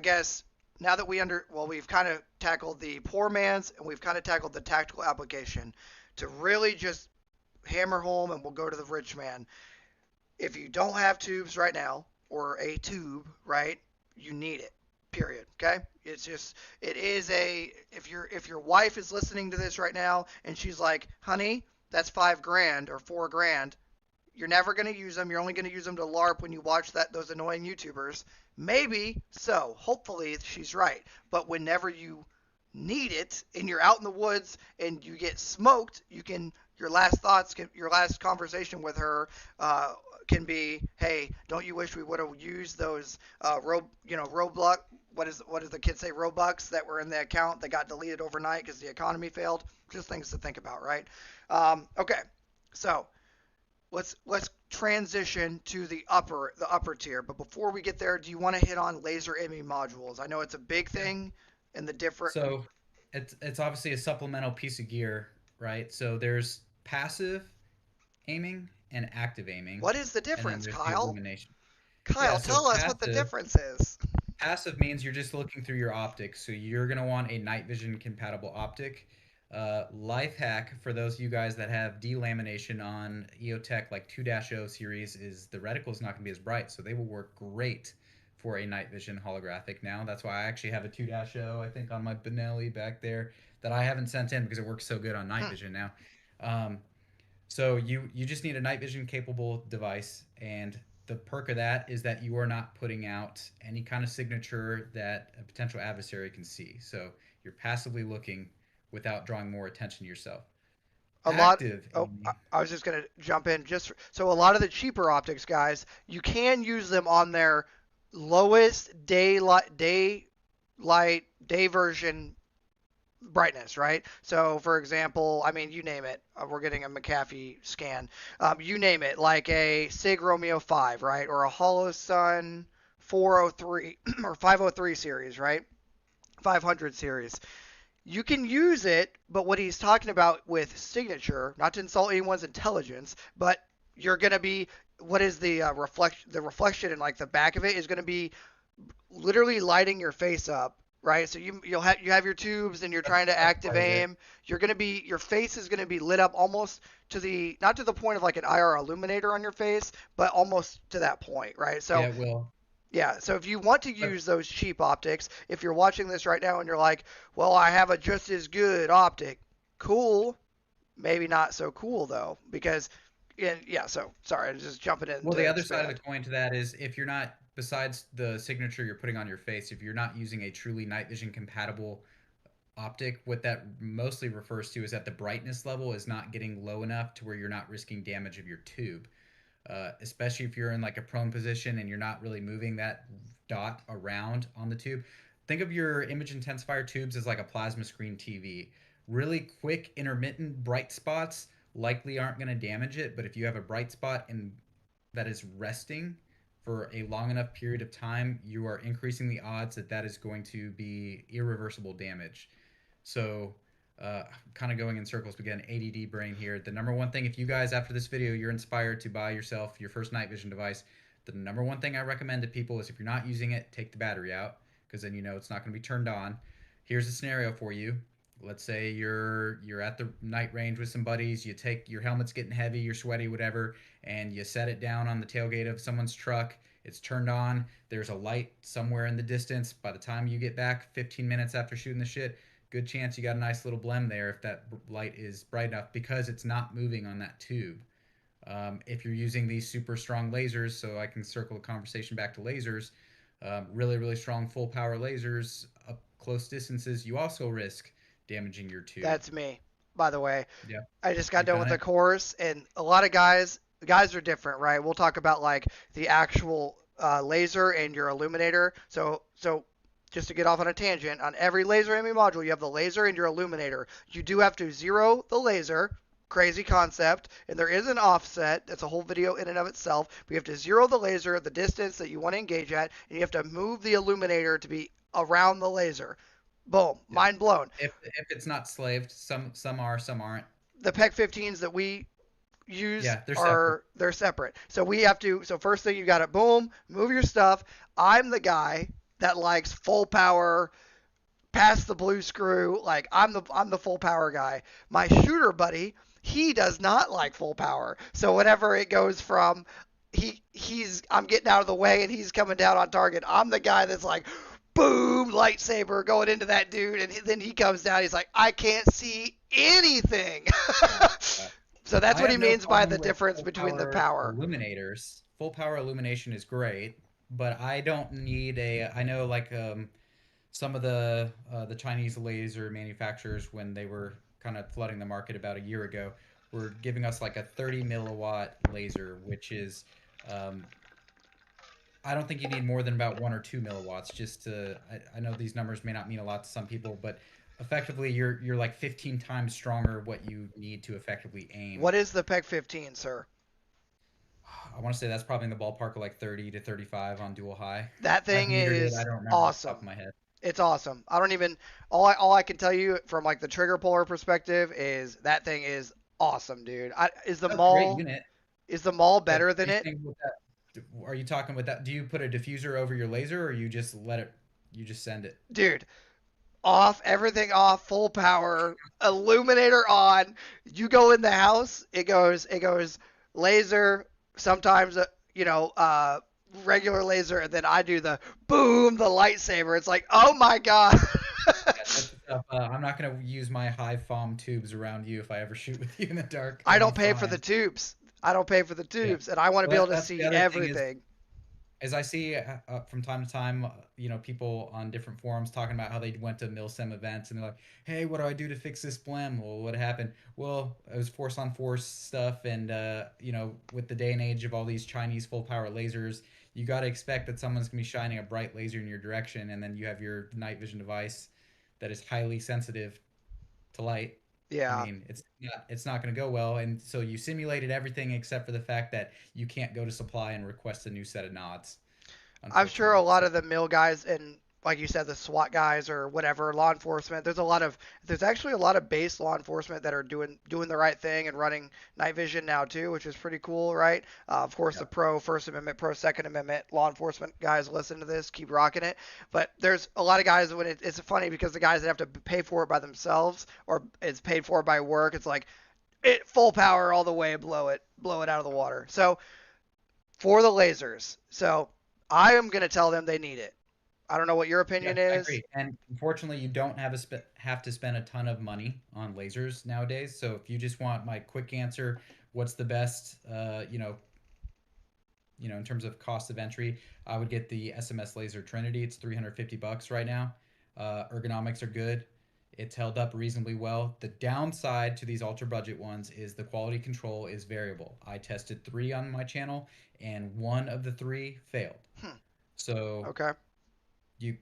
guess now that we've kind of tackled the poor man's and we've kind of tackled the tactical application to really just hammer home and we'll go to the rich man. If you don't have tubes right now, or a tube, right, you need it. Period. Okay? It's just it is a if your wife is listening to this right now and she's like, "Honey, that's 5 grand or 4 grand." You're never going to use them. You're only going to use them to LARP when you watch those annoying YouTubers. Maybe so. Hopefully she's right. But whenever you need it and you're out in the woods and you get smoked, you can your last conversation with her can be, "Hey, don't you wish we would have used those Roblox? What does the kids say? Robux that were in the account that got deleted overnight because the economy failed." Just things to think about, right? Okay, so let's transition to the upper tier. But before we get there, do you want to hit on laser aiming modules? I know it's a big Yeah. thing in the different. So it's obviously a supplemental piece of gear, right? So there's passive aiming and active aiming, What is the and then difference, there's the Kyle? illumination. Yeah, Kyle, so tell us what the difference is. passive means you're just looking through your optics. So you're gonna want a night vision compatible optic. Life hack for those of you guys that have delamination on EOTech like 2-0 series is the reticle is not gonna be as bright, so they will work great for a night vision holographic now. That's why I actually have a 2-0, I think, on my Benelli back there that I haven't sent in because it works so good on night Hmm. vision now. Um, so you just need a night vision capable device, and the perk of that is that you are not putting out any kind of signature that a potential adversary can see. So you're passively looking without drawing more attention to yourself. A lot. Active Oh, aiming. I was just gonna jump in. So a lot of the cheaper optics, guys, you can use them on their lowest day version brightness, right? So, for example, I mean, you name it. We're getting a McAfee scan. You name it, like a Sig Romeo 5, right? Or a Holosun 403 or 503 series, right? 500 series. You can use it, but what he's talking about with signature, not to insult anyone's intelligence, but you're going to be, what is the reflection in like the back of it is going to be literally lighting your face up, right? So you have your tubes and you're trying to That's active part of it. aim. Your face is going to be lit up almost to the not to the point of like an IR illuminator on your face, but almost to that point, right? So Yeah, it will. yeah, so if you want to But use those cheap optics, if you're watching this right now and you're like, "Well, I have a just as good optic." Cool. Maybe not so cool though, because yeah, so sorry, I'm just jumping in well, to the other side of expand. the coin to that is if you're not, besides the signature you're putting on your face, if you're not using a truly night vision compatible optic, what that mostly refers to is that the brightness level is not getting low enough to where you're not risking damage of your tube. Especially if you're in like a prone position and you're not really moving that dot around on the tube. Think of your image intensifier tubes as like a plasma screen TV. Really quick, intermittent bright spots likely aren't going to damage it, but if you have a bright spot in that is resting for a long enough period of time, you are increasing the odds that that is going to be irreversible damage. So, kind of going in circles again, ADD brain here. The number one thing, if you guys after this video you're inspired to buy yourself your first night vision device, the number one thing I recommend to people is if you're not using it, take the battery out because then you know it's not going to be turned on. Here's a scenario for you. Let's say you're at the night range with some buddies. You take your helmet's getting heavy, you're sweaty, whatever, and you set it down on the tailgate of someone's truck. It's turned on. There's a light somewhere in the distance. By the time you get back, 15 minutes after shooting the shit, good chance you got a nice little blem there if that light is bright enough because it's not moving on that tube. If you're using these super strong lasers, so I can circle the conversation back to lasers, really, really strong full power lasers up close distances, you also risk damaging your tube. That's me, by the way. Yeah, I just got you've done done with the it. course, and a lot of guys are different, right? We'll talk about like the actual laser and your illuminator. So just to get off on a tangent, on every laser aiming module, you have the laser and your illuminator. You do have to zero the laser. Crazy concept, and there is an offset. That's a whole video in and of itself. But you have to zero the laser at the distance that you want to engage at, and you have to move the illuminator to be around the laser. Boom, Yeah. mind blown. If it's not slaved, some are, some aren't. The PEC 15s that we use Yeah, they're separate. are they're separate. So we have to. So first thing you got to boom, move your stuff. I'm the guy that likes full power, past the blue screw. Like I'm the full power guy. My shooter buddy, he does not like full power. So whenever it goes from I'm getting out of the way and he's coming down on target, I'm the guy that's like, boom, lightsaber going into that dude, and then he comes down. He's like, I can't see anything. Uh, So that's I what he have no means by problem the with difference full between the power power. illuminators. Full power illumination is great, but I don't need a. I know like some of the Chinese laser manufacturers when they were kind of flooding the market about a year ago were giving us like a 30 milliwatt laser, which is um, I don't think you need more than about 1 or 2 milliwatts just to. I know these numbers may not mean a lot to some people, but effectively you're like 15 times stronger what you need to effectively aim. What is the PEG 15, sir? I want to say that's probably in the ballpark of like 30 to 35 on dual high. That I've thing metered it. I is don't remember off the top of awesome. my head. It's awesome. I don't even all I can tell you from like the trigger puller perspective is that thing is awesome, dude. That's a great unit. Is the mall But better than it? anything with that, are you talking with that? Do you put a diffuser over your laser or you just let it, you just send it? Dude, off, everything off, full power, illuminator on. You go in the house, it goes laser, sometimes regular laser, and then I do the boom, the lightsaber. It's like, oh my god. Yeah, that's tough. I'm not going to use my high foam tubes around you if I ever shoot with you in the dark. I You'll be don't pay for the fine. tubes. I don't pay for the Yeah. tubes, and I want to be Well, able to that's the see other thing is everything. as I see from time to time, people on different forums talking about how they went to milsim events and they're like, "Hey, what do I do to fix this blem?" Well, what happened? Well, it was force on force stuff, and with the day and age of all these Chinese full power lasers, you got to expect that someone's gonna be shining a bright laser in your direction, and then you have your night vision device that is highly sensitive to light. I Yeah, mean, it's not going to go well, and so you simulated everything except for the fact that you can't go to supply and request a new set of nods, I'm sure a unfortunately. lot So of the mill guys and like you said, the SWAT guys or whatever, law enforcement. There's actually a lot of base law enforcement that are doing the right thing and running night vision now too, which is pretty cool, right? Of course, yeah, the pro First Amendment, pro Second Amendment law enforcement guys listen to this, keep rocking it. But there's a lot of guys when it's funny because the guys that have to pay for it by themselves or it's paid for by work, it's like it full power all the way, blow it out of the water. So for the lasers. So I am going to tell them they need it. I don't know what your yeah, opinion I is. agree. And unfortunately, you don't have to spend a ton of money on lasers nowadays. So if you just want my quick answer, what's the best, in terms of cost of entry, I would get the SMS Laser Trinity. It's $350 right now. Ergonomics are good. It's held up reasonably well. The downside to these ultra budget ones is the quality control is variable. I tested three on my channel, and one of the three failed. Hmm. So Okay. you,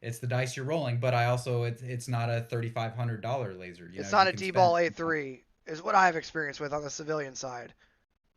it's the dice you're rolling. But I also, it's not a $3,500 laser. It's You not a can spend. D-ball A3 is what I've experienced with on the civilian side.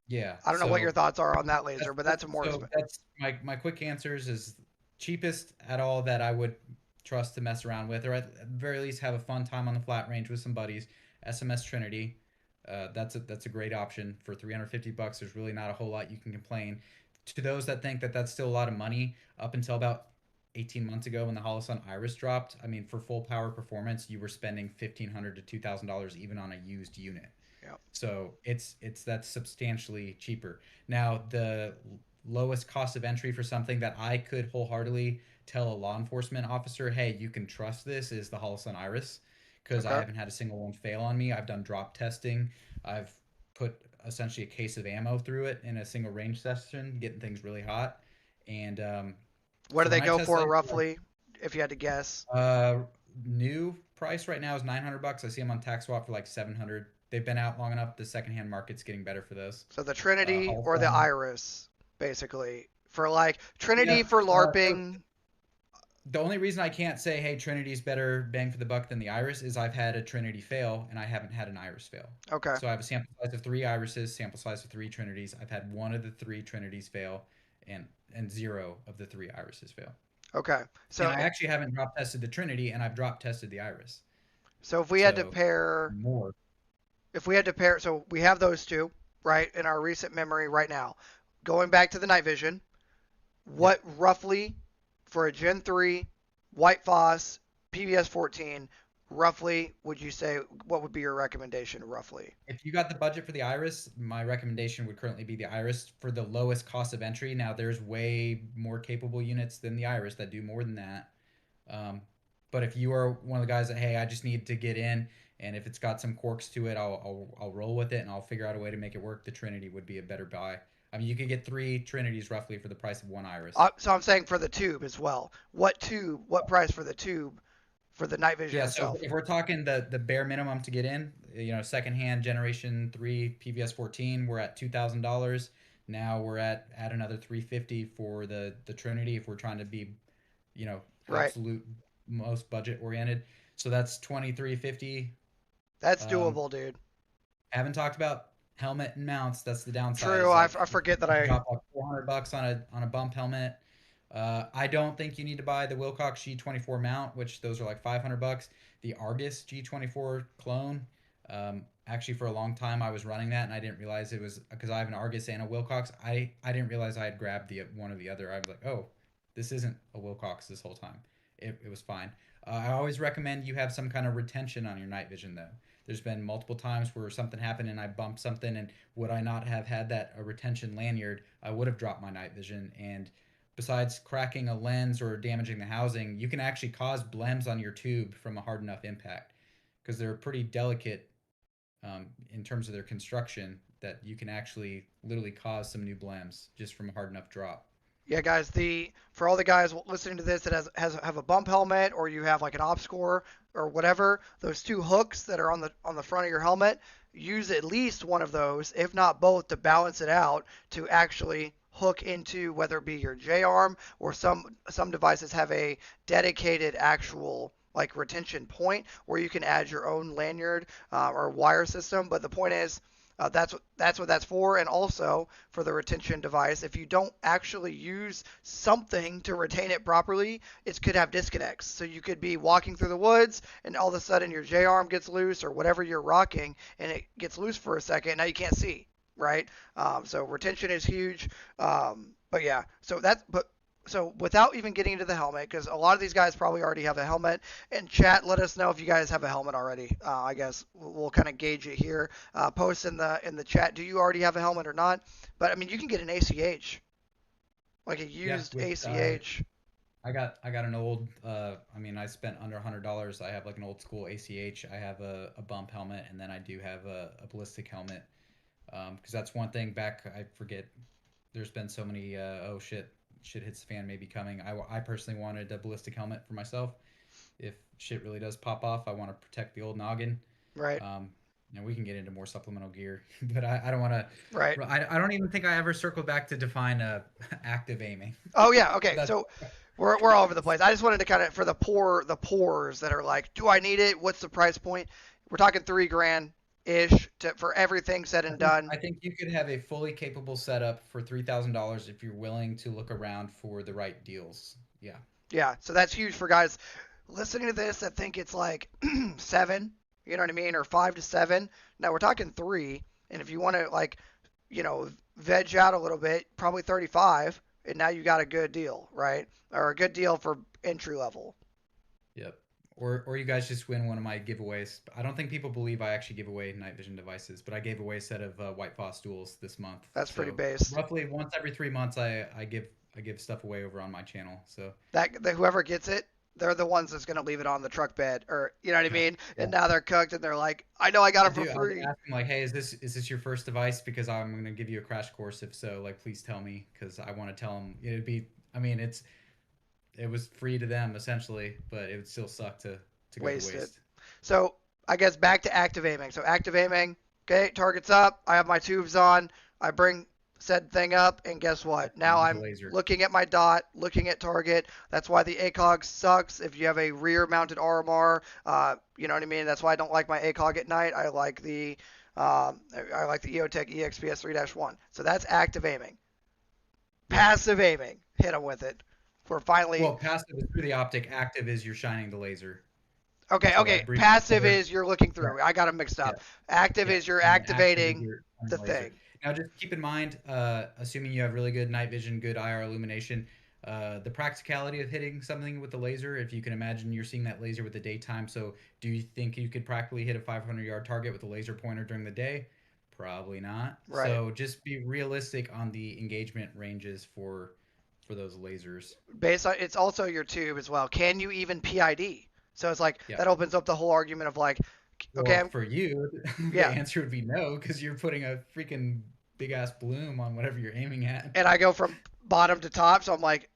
Yeah. I don't know what your So thoughts are on that laser, but that's a more that's my quick answers is cheapest at all that I would trust to mess around with, or at the very least have a fun time on the flat range with some buddies. SMS Trinity, that's a great option for $350. There's really not a whole lot you can complain. To those that think that that's still a lot of money, up until about 18 months ago when the Holosun Iris dropped, I mean, for full power performance, you were spending $1,500 to $2,000 even on a used unit. yeah. So it's that's substantially cheaper. Now the lowest cost of entry for something that I could wholeheartedly tell a law enforcement officer, hey, you can trust this is the Holosun Iris because I Okay. haven't had a single one fail on me. I've done drop testing. I've put essentially a case of ammo through it in a single range session, getting things really hot. And What do so they when I go test for laser, roughly, if you had to guess? new price right now is $900. I see them on tax swap for like 700. They've been out long enough. The secondhand market's getting better for those. So the Trinity or the Holosun, Iris, basically. For like yeah. Trinity for So LARPing. the only reason I can't say, hey, Trinity's better bang for the buck than the Iris is I've had a Trinity fail and I haven't had an Iris fail. Okay. So I have a sample size of three Irises, sample size of three Trinities. I've had one of the three Trinities fail, and zero of the three Irises fail. Okay. And So I actually haven't drop tested the Trinity, and I've drop tested the Iris. so So more. if we had to pair, so we have those two, right, in our recent memory right now. Going back to the night vision, Yep. what roughly for a Gen 3 White Foss PVS 14, roughly would you say, what would be your recommendation roughly? If you got the budget for the Iris, my recommendation would currently be the Iris for the lowest cost of entry. Now, there's way more capable units than the Iris that do more than that. Um, but if you are one of the guys that, hey, I just need to get in, and if it's got some quirks to it, I'll roll with it and I'll figure out a way to make it work. The Trinity would be a better buy. I mean, you could get 3 Trinities roughly for the price of one Iris. So I'm saying for the tube as well. What tube? What price for the tube for the night vision Yeah, so itself? if we're talking the bare minimum to get in, secondhand Generation 3 PVS 14, we're at $2,000. Now we're at another 350 for the Trinity if we're trying to be, Right. absolute most budget oriented. So that's 2350. That's Um, doable, dude. haven't talked about helmet and mounts. That's the downside. True. Is I, like I forget that you I. drop like $400 on a bump helmet. I don't think you need to buy the Wilcox G24 mount, which those are like $500. The Argus G24 clone. Actually, for a long time, I was running that, and I didn't realize it was because I have an Argus and a Wilcox. I didn't realize I had grabbed the one or the other. I was like, oh, this isn't a Wilcox this whole time. It was fine. I always recommend you have some kind of retention on your night vision, though. There's been multiple times where something happened and I bumped something, and would I not have had that a retention lanyard, I would have dropped my night vision. And besides cracking a lens or damaging the housing, you can actually cause blems on your tube from a hard enough impact because they're pretty delicate in terms of their construction that you can actually literally cause some new blems just from a hard enough drop. Yeah, guys. The For all the guys listening to this that has have a bump helmet, or you have like an op score or whatever, those two hooks that are on the front of your helmet, use at least one of those, if not both, to balance it out to actually hook into whether it be your J arm, or some devices have a dedicated actual like retention point where you can add your own lanyard or wire system. But the point is, that's what that's for. And also for the retention device, if you don't actually use something to retain it properly, it could have disconnects. So you could be walking through the woods and all of a sudden your J arm gets loose or whatever you're rocking, and it gets loose for a second. Now you can't see, right? So retention is huge. But yeah, so without even getting into the helmet, because a lot of these guys probably already have a helmet. And chat, let us know if you guys have a helmet already. I guess we'll kind of gauge it here. Post in the chat, do you already have a helmet or not? But I mean, you can get an ACH, like a Yeah, used with ACH. I got an old. I mean, I spent under $100. I have like an old school ACH. I have a bump helmet, and then I do have a ballistic helmet. Because that's one thing back. I forget. There's been so many. Oh shit hits the fan, maybe coming. I personally wanted a ballistic helmet for myself. If shit really does pop off, I want to protect the old noggin. Right. Um, we can get into more supplemental gear, but I don't want to. Right. I don't even think I ever circled back to define active aiming. Oh yeah. Okay. That's So we're all over the place. I just wanted to kind of, for the poors that are like, do I need it? What's the price point? We're talking 3 grand ish for everything said I and think done. I think you could have a fully capable setup for $3,000 if you're willing to look around for the right deals. Yeah. Yeah. So that's huge for guys listening to this that think it's like seven, you know what I mean, or 5 to 7. Now we're talking 3, and if you want to like, veg out a little bit, probably 35, and now you got a good deal, right? Or a good deal for entry level. Yep. Or you guys just win one of my giveaways. I don't think people believe I actually give away night vision devices, but I gave away a set of white phos duals this month. That's pretty So base. roughly once every 3 months, I give stuff away over on my channel. So That whoever gets it, they're the ones that's gonna leave it on the truck bed, or you know what I mean. yeah. And now they're cooked, and they're like, I know I got I it for do. I'll free. ask them like, hey, is this your first device? Because I'm gonna give you a crash course. If so, like, please tell me because I want to tell them. It'd be. I mean, it was free to them essentially, but it would still suck to go to Wasted. waste. So I guess back to active aiming. So active aiming, okay, target's up. I have my tubes on. I bring said thing up, and guess what? Now Use a I'm laser. looking at my dot, looking at target. That's why the ACOG sucks. If you have a rear-mounted RMR, you know what I mean. That's why I don't like my ACOG at night. I like the EOTech EXPS 3-1. So that's active aiming. Yeah. Passive aiming, hit them with it. We're finally. Well, passive is through the optic. Active is you're shining the laser. Okay, So I okay. briefly Passive covered. is you're looking Yeah. through. I got them mixed Yeah. up. Active Yeah, is you're and then active is activating your the laser. thing. Now, just keep in mind, assuming you have really good night vision, good IR illumination, the practicality of hitting something with the laser. If you can imagine, you're seeing that laser with the daytime. So, do you think you could practically hit a 500-yard target with a laser pointer during the day? Probably not. Right. So, just be realistic on the engagement ranges for those lasers. Based on it's also your tube as well. Can you even PID? So it's like Yeah. that opens up the whole argument of like, okay, Well, for you, the yeah, answer would be no, because you're putting a freaking big ass bloom on whatever you're aiming at. and I go from bottom to top, so I'm like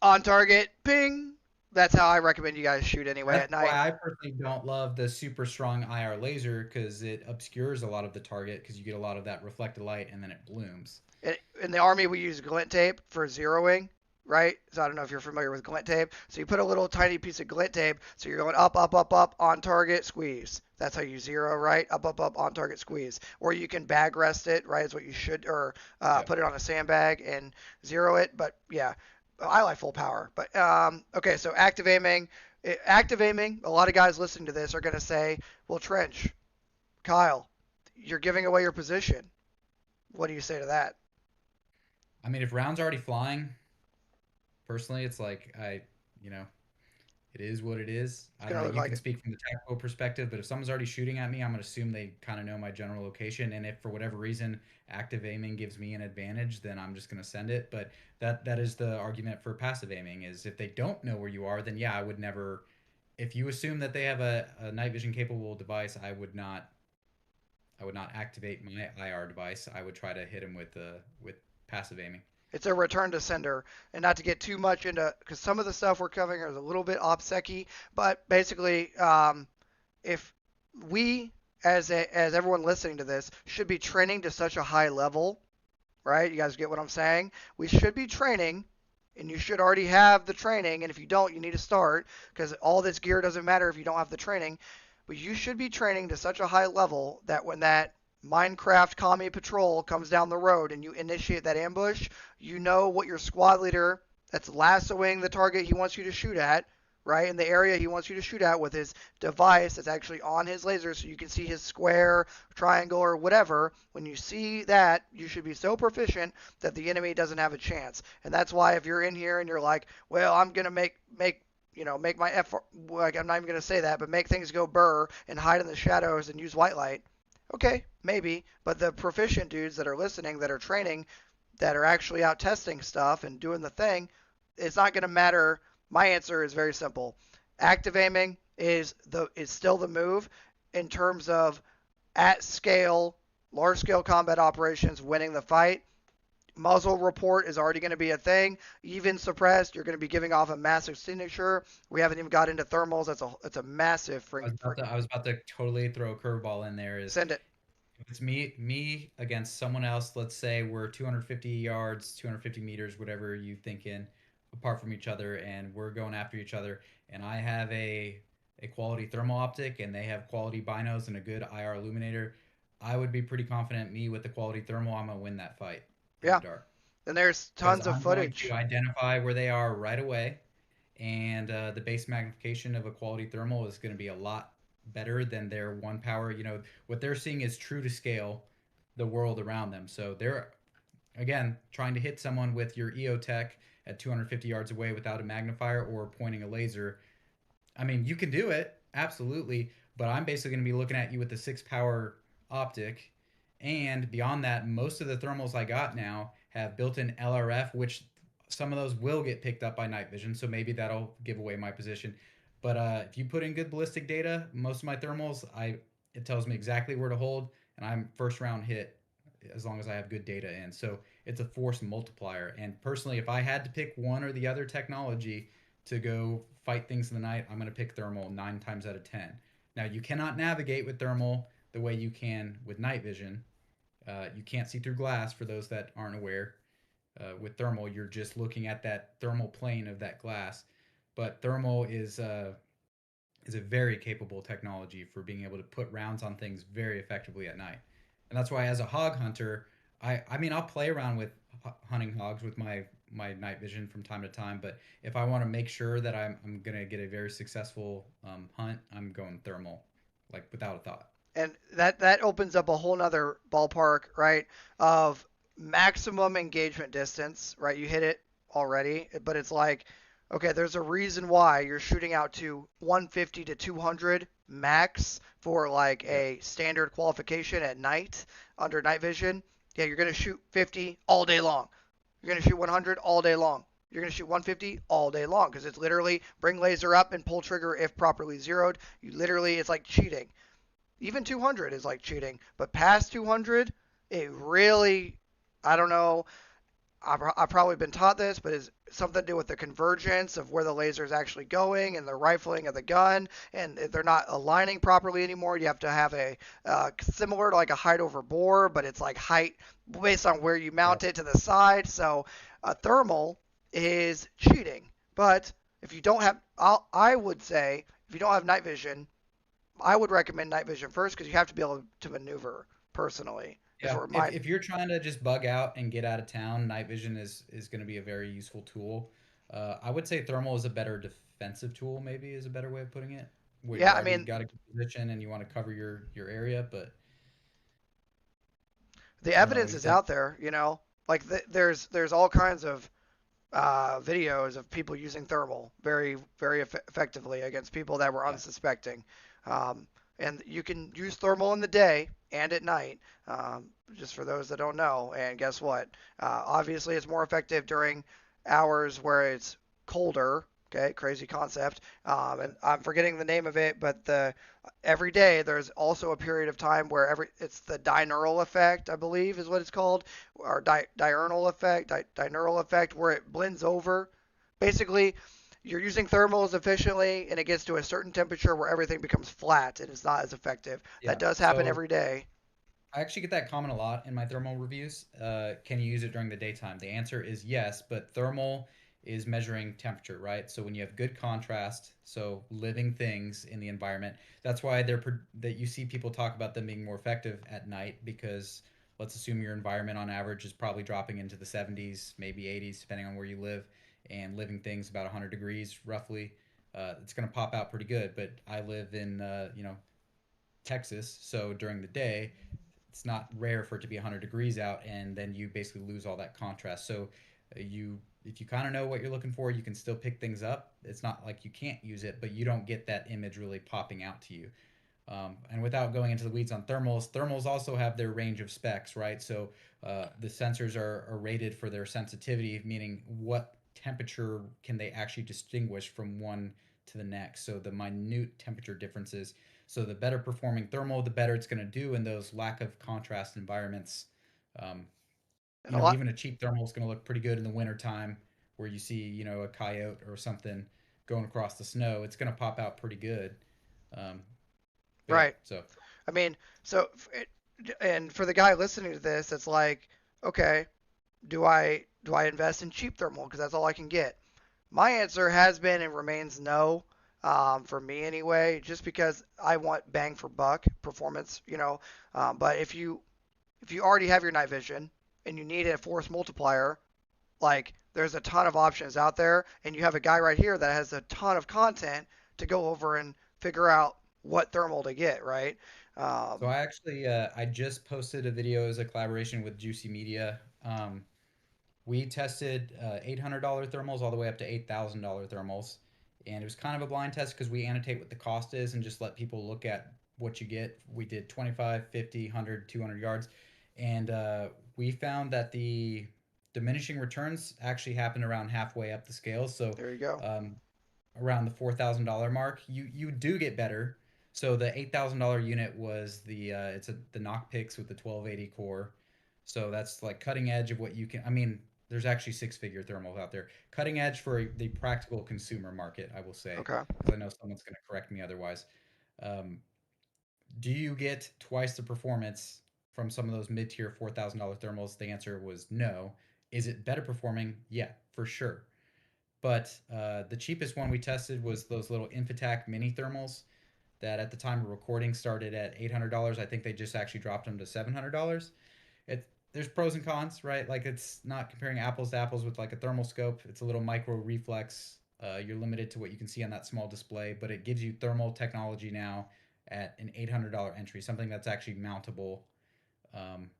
on target, ping. That's how I recommend you guys shoot anyway That's at why night. I personally don't love the super strong IR laser because it obscures a lot of the target because you get a lot of that reflected light and then it blooms. In the army, we use glint tape for zeroing, right? So I don't know if you're familiar with glint tape. So you put a little tiny piece of glint tape, so you're going up, up, up, up, on target, squeeze. That's how you zero, right? Up, up, up, on target, squeeze. Or you can bag rest it, right? Is what you should, or Yep. put it on a sandbag and zero it. But yeah, I like full power. But okay, so active aiming. Active aiming, a lot of guys listening to this are going to say, well, Trench, Kyle, you're giving away your position. What do you say to that? I mean, if rounds already flying, personally, it's like you know, it is what it is. It's I don't going know. to look You can like speak from the tactical perspective, but if someone's already shooting at me, I'm gonna assume they kind of know my general location. And if for whatever reason active aiming gives me an advantage, then I'm just gonna send it. But that is the argument for passive aiming is if they don't know where you are, then yeah, I would never. If you assume that they have a night vision capable device, I would not activate my IR device. I would try to hit him with passive aiming. it's a return to sender, and not to get too much into because some of the stuff we're covering is a little bit obsec but basically, if we as everyone listening to this should be training to such a high level, right? You guys get what I'm saying? We should be training. And you should already have the training, and if you don't, you need to start because all this gear doesn't matter if you don't have the training. But you should be training to such a high level that when that Minecraft commie patrol comes down the road and you initiate that ambush, you know what your squad leader that's lassoing the target he wants you to shoot at, right, in the area he wants you to shoot at with his device that's actually on his laser so you can see his square, triangle, or whatever. When you see that, you should be so proficient that the enemy doesn't have a chance. And that's why if you're in here and you're like, well, I'm going to make my like I'm not even going to say that, but make things go burr and hide in the shadows and use white light. Okay, maybe, but the proficient dudes that are listening, that are training, that are actually out testing stuff and doing the thing, it's not going to matter. My answer is very simple. Active aiming is still the move in terms of at scale, large scale combat operations, winning the fight. Muzzle report is already going to be a thing. Even suppressed, you're going to be giving off a massive signature. We haven't even got into thermals. That's a massive I was about to totally throw a curveball in there. Is send it. if it's me against someone else, let's say we're 250 yards, 250 meters, whatever you think in, apart from each other, and we're going after each other, and I have a quality thermal optic, and they have quality binos and a good IR illuminator, I would be pretty confident me with the quality thermal, I'm gonna win that fight in the Yeah, dark and there's because tons of I'm going to footage. identify where they are right away, and the base magnification of a quality thermal is going to be a lot better than their one power. You know, what they're seeing is true to scale the world around them. So they're, again, trying to hit someone with your EOTech at 250 yards away without a magnifier or pointing a laser. I mean, you can do it, absolutely, but I'm basically going to be looking at you with the 6 power optic. And beyond that, most of the thermals I got now have built-in LRF, which some of those will get picked up by night vision, so maybe that'll give away my position. But if you put in good ballistic data, most of my thermals, I it tells me exactly where to hold, and I'm first round hit as long as I have good data in. So it's a force multiplier. And personally, if I had to pick one or the other technology to go fight things in the night, I'm going to pick thermal 9 times out of 10. Now, you cannot navigate with thermal the way you can with night vision. You can't see through glass for those that aren't aware. With thermal, you're just looking at that thermal plane of that glass. But thermal is a very capable technology for being able to put rounds on things very effectively at night. And that's why, as a hog hunter, I mean, I'll play around with hunting hogs with my night vision from time to time. But if I want to make sure that I'm gonna get a very successful hunt, I'm going thermal, like without a thought. And that opens up a whole nother ballpark, right? Of maximum engagement distance, right? You hit it already, but it's like, okay, there's a reason why you're shooting out to 150 to 200 max for like Yeah. a standard qualification at night under night vision. Yeah, you're going to shoot 50 all day long. You're going to shoot 100 all day long. You're going to shoot 150 all day long because it's literally bring laser up and pull trigger if properly zeroed. You literally, it's like cheating. Even 200 is like cheating, but past 200, it really, I don't know. I've probably been taught this, but it's something to do with the convergence of where the laser is actually going and the rifling of the gun, and they're not aligning properly anymore. You have to have a similar to like a height over bore, but it's like height based on where you Yeah. mount it to the side. So a thermal is cheating. But if you don't have, I would say if you don't have night vision, I would recommend night vision first because you have to be able to maneuver personally. Is Yeah, where if my if you're trying to just bug out and get out of town, night vision is going to be a very useful tool. I would say thermal is a better defensive tool, maybe is a better way of putting it, where yeah, you're I already mean got a good position and you want to cover your area. But the I don't know. What evidence do you is think? out there. Like there's all kinds of videos of people using thermal very effectively against people that were Yeah, unsuspecting. Um, and you can use thermal in the day and at night, just for those that don't know. And guess what? Obviously, it's more effective during hours where it's colder. Okay, crazy concept. yeah, And I'm forgetting the name of it, but the every day there's also a period of time where it's the dineural effect, I believe, is what it's called, or diurnal effect, dineural effect, where it blends over. Basically, you're using thermals efficiently, and it gets to a certain temperature where everything becomes flat and it's not as effective. That yeah. does happen So every day. I actually get that comment a lot in my thermal reviews. Can you use it during the daytime? The answer is yes, but thermal is measuring temperature, right? So when you have good contrast, so living things in the environment, that's why that you see people talk about them being more effective at night because let's assume your environment on average is probably dropping into the 70s, maybe 80s, depending on where you live, and living things about 100 degrees roughly. It's going to pop out pretty good. But I live in Texas, so during the day it's not rare for it to be 100 degrees out and then you basically lose all that contrast. So you if you kind of know what you're looking for, you can still pick things up. It's not like you can't use it, but you don't get that image really popping out to you. And without going into the weeds on thermals, thermals also have their range of specs, right? So the sensors are rated for their sensitivity, meaning what temperature can they actually distinguish from one to the next. So the minute temperature differences. So the better performing thermal, the better it's going to do in those lack of contrast environments. Um, And a lot Even a cheap thermal is going to look pretty good in the wintertime where you see, a coyote or something going across the snow. It's going to pop out pretty good. Um, but yeah, right. so I mean, so and for the guy listening to this, it's like, okay, do I invest in cheap thermal because that's all I can get? My answer has been and remains no. For me anyway, just because I want bang for buck performance. But if you already have your night vision and you need a force multiplier, like there's a ton of options out there, and you have a guy right here that has a ton of content to go over and figure out what thermal to get, right? so Um, I just posted a video as a collaboration with Juicy Media. We tested $800 thermals all the way up to $8,000 thermals, and it was kind of a blind test because we annotate what the cost is and just let people look at what you get. We did 25, 50, 100, 200 yards, and we found that the diminishing returns actually happened around halfway up the scale. So there you go. um, around the $4,000 mark, you do get better. So the $8,000 unit was the knock picks with the 1280 core. So that's like cutting edge of what you can. I mean, there's actually six-figure thermals out there. Cutting edge for the practical consumer market, I will say, Okay. because I know someone's going to correct me otherwise. Um, do you get twice the performance from some of those mid-tier $4,000 thermals? The answer was no. Is it better performing? Yeah, for sure. But the cheapest one we tested was those little Infitac mini thermals that at the time of recording started at $800. I think they just actually dropped them to $700. There's pros and cons, right? Like it's not comparing apples to apples with like a thermal scope. It's a little micro reflex. You're limited to what you can see on that small display, but it gives you thermal technology now at an $800 entry, something that's actually mountable. Um,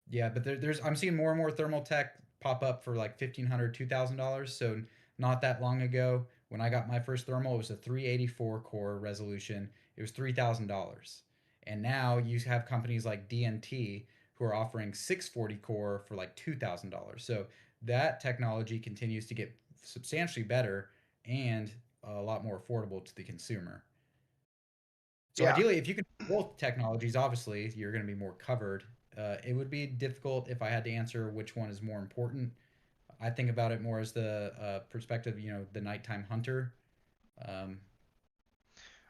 yeah, but there's I'm seeing more and more thermal tech. pop up for like $1,500, $2,000. So not that long ago, when I got my first thermal, it was a 384 core resolution. It was $3,000. And now you have companies like DNT who are offering 640 core for like $2,000. So that technology continues to get substantially better and a lot more affordable to the consumer. So Yeah. ideally, if you can do both technologies, obviously you're going to be more covered. It would be difficult if I had to answer which one is more important. I think about it more as the perspective, the nighttime hunter. Um,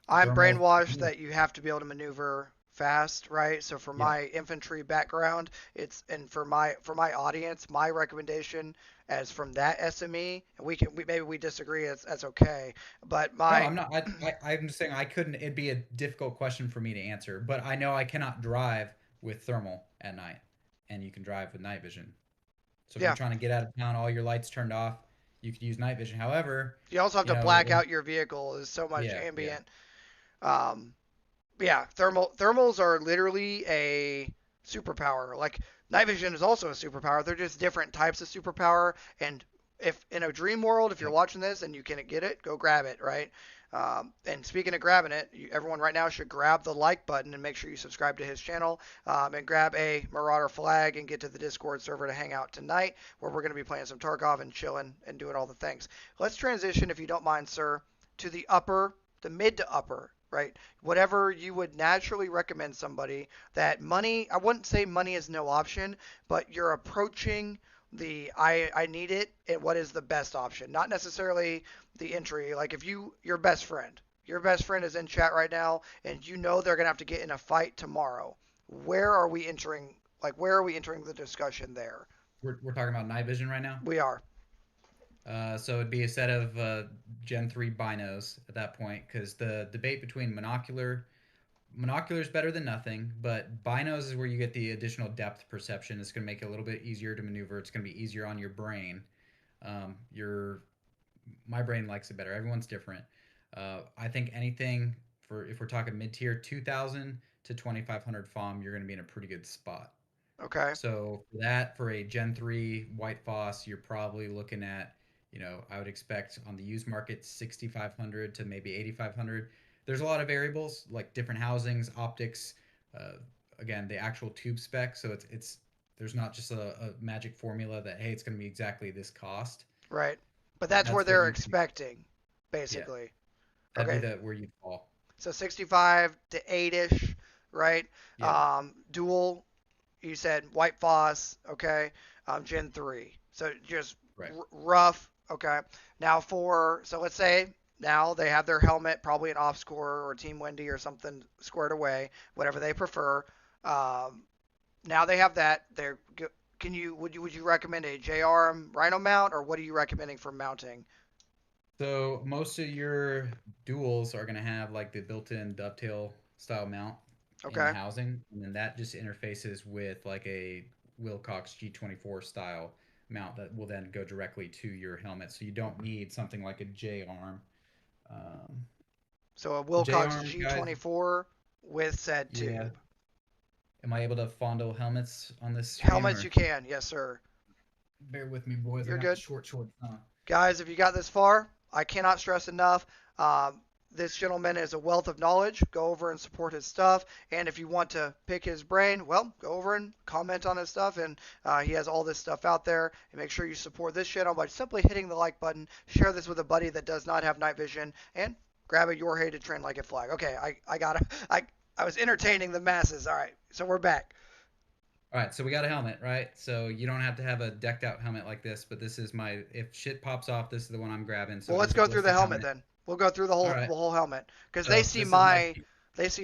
I'm thermal. brainwashed that you have to be able to maneuver fast, right? So for Yeah. my infantry background, it's and for my audience, my recommendation as from that SME, and maybe we disagree. That's okay. But No, my I'm not. I'm just saying I couldn't. It'd be a difficult question for me to answer. But I know I cannot drive with thermal at night, and you can drive with night vision. So if you're yeah, trying to get out of town, all your lights turned off, you could use night vision. However, you also have you to know, black out your vehicle. There's so much yeah, yeah, ambient. Um, yeah, thermals are literally a superpower. Like night vision is also a superpower. They're just different types of superpower. And if in a dream world, if you're yep. watching this and you can get it, go grab it, right? And speaking of grabbing it, everyone right now should grab the like button and make sure you subscribe to his channel, and grab a Marauder flag and get to the Discord server to hang out tonight, where we're going to be playing some Tarkov and chilling and doing all the things. Let's transition, if you don't mind, sir, to the mid to upper, right? Whatever you would naturally recommend somebody that money, I wouldn't say money is no option, but you're approaching the I need it and what is the best option. Not necessarily the entry. Like if your best friend is in chat right now and you know they're gonna have to get in a fight tomorrow, where are we entering where are we entering the discussion there? We're talking about night vision right now. We are. So it'd be a set of Gen 3 binos at that point, because the debate between monocular is better than nothing, but binos is where you get the additional depth perception. It's going to make it a little bit easier to maneuver. It's going to be easier on your brain. Your My brain likes it better. Everyone's different. I think anything for if we're talking mid tier, 2,000 to 2,500 FOM, you're going to be in a pretty good spot. Okay. So for that, for a Gen 3 white Foss, you're probably looking at, I would expect on the used market 6,500 to maybe 8,500. There's a lot of variables like different housings, optics, uh, again, the actual tube spec. So it's there's not just a magic formula that hey, it's going to be exactly this cost. Right. But that's where That's what they're you expecting, yeah, basically. that'd be Okay. the where you fall. So 65 to 8ish, right? Yeah, Dual, you said White Foss, okay? Gen 3. So just right. rough, okay? Now so let's say now they have their helmet, probably an off score or Team Wendy or something squared away, whatever they prefer. Um, Now they have that. Would you recommend a J arm Rhino mount, or what are you recommending for mounting? So most of your duals are going to have like the built-in dovetail style mount in the Okay. housing, and then that just interfaces with like a Wilcox G24 style mount that will then go directly to your helmet. So you don't need something like a J arm. Um, So a J Wilcox arm guys, G24 with said yeah. tube. Am I able to fondle helmets on this stream Helmets or you can, yes sir. bear with me, boys? I You're got the good. short shorts on. Guys, if you got this far, I cannot stress enough. This gentleman is a wealth of knowledge. Go over and support his stuff. And if you want to pick his brain, well, go over and comment on his stuff. And he has all this stuff out there. And make sure you support this channel by simply hitting the like button. Share this with a buddy that does not have night vision. And grab a Your Hated Train Like It flag. Okay, I got it. I was entertaining the masses. All right, so we're back. All right, so we got a helmet, right? So you don't have to have a decked out helmet like this, but this is my if shit pops off, this is the one I'm grabbing. So Well, it let's is a go through the ballistic helmet helmet. then. We'll go through the All whole right. the whole helmet because they So see this is my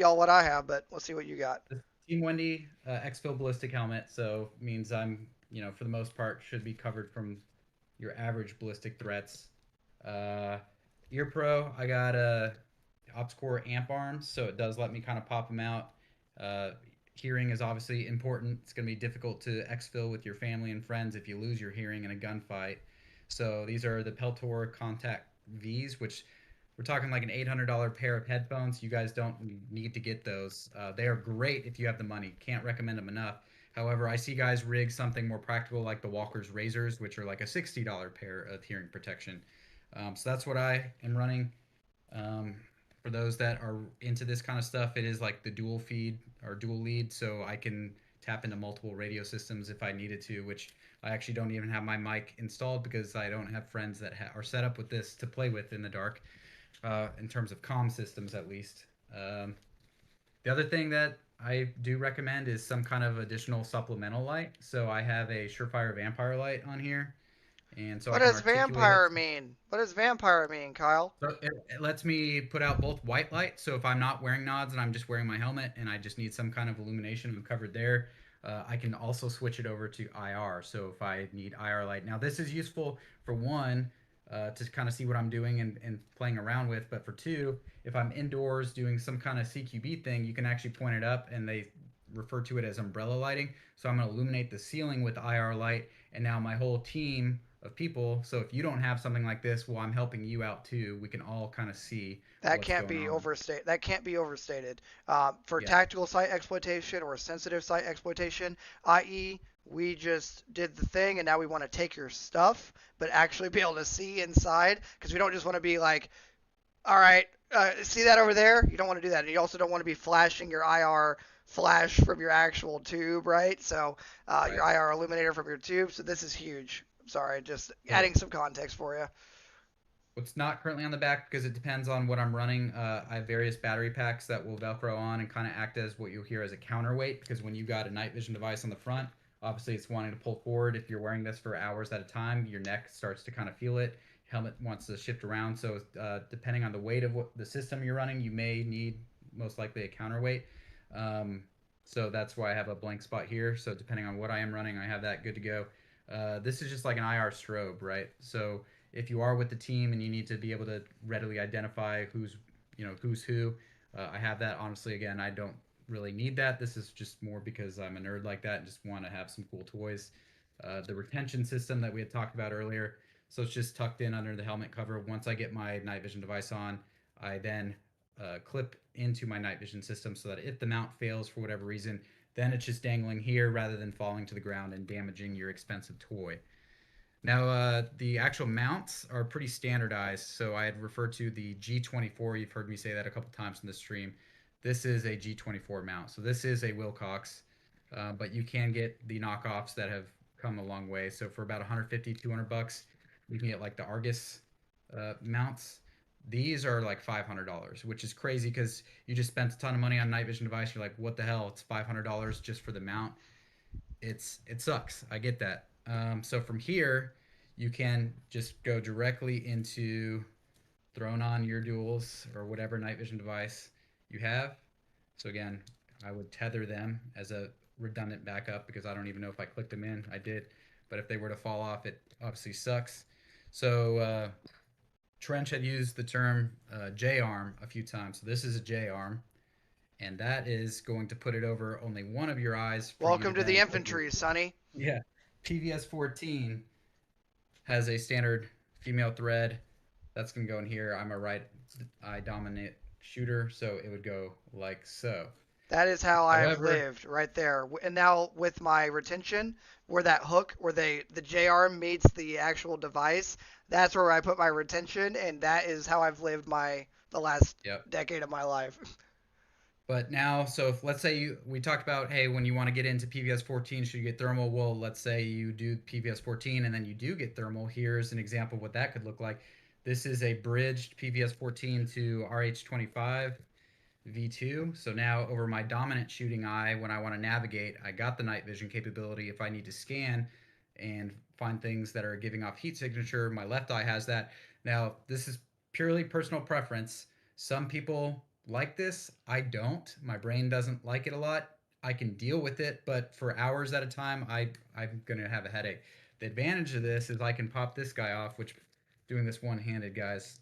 all what I have, but let's see what you got. this Team Wendy Exfil ballistic helmet. So means I'm, for the most part should be covered from your average ballistic threats. Uh Ear Pro, I got a OpsCore amp arms, so it does let me kind of pop them out. Uh, Hearing is obviously important. It's going to be difficult to exfil with your family and friends if you lose your hearing in a gunfight. So these are the Peltor Contact Vs, which we're talking like an $800 pair of headphones. You guys don't need to get those. They are great if you have the money. Can't recommend them enough. However, I see guys rig something more practical like the Walker's Razors, which are like a $60 pair of hearing protection. So that's what I am running. Um, for those that are into this kind of stuff, it is like the dual feed or dual lead, so I can tap into multiple radio systems if I needed to, which I actually don't even have my mic installed because I don't have friends that are set up with this to play with in the dark, in terms of comm systems at least. Um, the other thing that I do recommend is some kind of additional supplemental light. So I have a Surefire Vampire light on here, and so I What can does articulate it. vampire mean? What does vampire mean, Kyle? So it lets me put out both white light. So if I'm not wearing nods and I'm just wearing my helmet and I just need some kind of illumination, I'm covered there. I can also switch it over to IR. So if I need IR light, now this is useful for one, to kind of see what I'm doing and playing around with. But for two, if I'm indoors doing some kind of CQB thing, you can actually point it up and they refer to it as umbrella lighting. So I'm going to illuminate the ceiling with IR light, and now my whole team of people. So if you don't have something like this, well, I'm helping you out too. We can all kind of see That what's can't going be on. overstated. That can't be overstated. For Yeah, tactical site exploitation or sensitive site exploitation, i.e., we just did the thing and now we want to take your stuff, but actually be able to see inside because we don't just want to be like, all right, see that over there? You don't want to do that. And you also don't want to be flashing your IR flash from your actual tube, right? So your right. IR illuminator from your tube. So this is huge. Sorry, just So adding some context for you. what's not currently on the back because it depends on what I'm running. I have various battery packs that will Velcro on and kind of act as what you'll hear as a counterweight because when you've got a night vision device on the front, obviously it's wanting to pull forward. If you're wearing this for hours at a time, your neck starts to kind of feel it. Helmet wants to shift around. So depending on the weight of what the system you're running, you may need most likely a counterweight. Um, so that's why I have a blank spot here. So depending on what I am running, I have that good to go. This is just like an IR strobe, right? So if you are with the team and you need to be able to readily identify who's who, I have that. Honestly, again, I don't really need that. This is just more because I'm a nerd like that and just want to have some cool toys. The retention system that we had talked about earlier, so it's just tucked in under the helmet cover. Once I get my night vision device on, I then clip into my night vision system so that if the mount fails for whatever reason, then it's just dangling here rather than falling to the ground and damaging your expensive toy. Now, the actual mounts are pretty standardized. So I had referred to the G24. You've heard me say that a couple times in the stream. This is a G24 mount. So this is a Wilcox, but you can get the knockoffs that have come a long way. So for about 150, 200 bucks, you can get like the Argus mounts. These are like $500, which is crazy because you just spent a ton of money on night vision device. You're like, what the hell? It's $500 just for the mount. It sucks. I get that. So from here, you can just go directly into throwing on your duals or whatever night vision device you have. So again, I would tether them as a redundant backup because I don't even know if I clicked them in. I did, but if they were to fall off, it obviously sucks. So Trench had used the term J-arm a few times. So this is a J-arm, and that is going to put it over only one of your eyes for you to Welcome to the then over. infantry, Sonny. Yeah, PVS 14 has a standard female thread. That's going to go in here. I'm a right eye dominant shooter, so it would go like so. That is how I've However, lived right there. And now with my retention, where that hook, where the JR meets the actual device, that's where I put my retention, and that is how I've lived the last yep. decade of my life. But now, so if let's say we talked about, hey, when you want to get into PVS 14, should you get thermal? Well, let's say you do PVS 14 and then you do get thermal. Here's an example of what that could look like. This is a bridged PVS 14 to RH25 V2. So now over my dominant shooting eye, when I want to navigate, I got the night vision capability. If I need to scan and find things that are giving off heat signature, my left eye has that. Now, this is purely personal preference. Some people like this. I don't. My brain doesn't like it a lot. I can deal with it, but for hours at a time, I'm going to have a headache. The advantage of this is I can pop this guy off, which doing this one-handed, guys.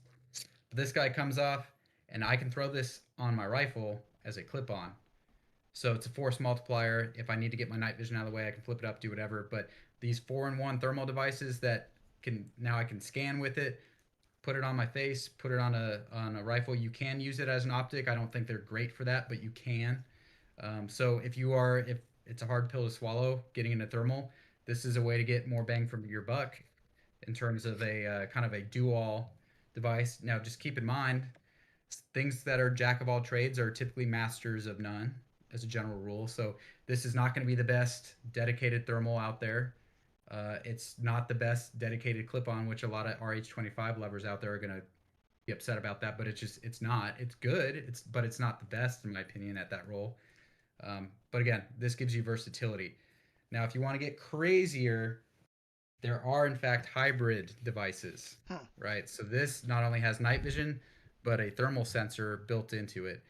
This guy comes off, and I can throw this on my rifle as a clip-on. So it's a force multiplier. If I need to get my night vision out of the way, I can flip it up, do whatever. But these 4-in-1 thermal devices that can now I can scan with it, put it on my face, put it on a rifle. You can use it as an optic. I don't think they're great for that, but you can. So if it's a hard pill to swallow getting into thermal. This is a way to get more bang for your buck in terms of a kind of a do-all device. Now, just keep in mind, things that are jack of all trades are typically masters of none as a general rule. So this is not going to be the best dedicated thermal out there. It's not the best dedicated clip-on, which a lot of RH25 lovers out there are going to be upset about that. But it's not. It's good. But it's not the best in my opinion at that role. But again, this gives you versatility. Now, if you want to get crazier, there are in fact hybrid devices, Hmm. right? So this not only has night vision, but a thermal sensor built into it.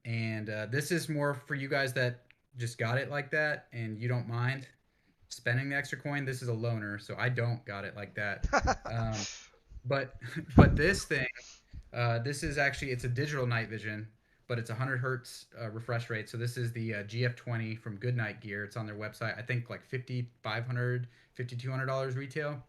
And this is more for you guys that just got it like that and you don't mind spending the extra coin. This is a loaner, so I don't got it like that. Um, but but this thing, this is actually it's a digital night vision, but it's 100 hertz refresh rate. So this is the GF20 from Goodnight Gear. It's on their website. I think like $5,500, $5,200 retail.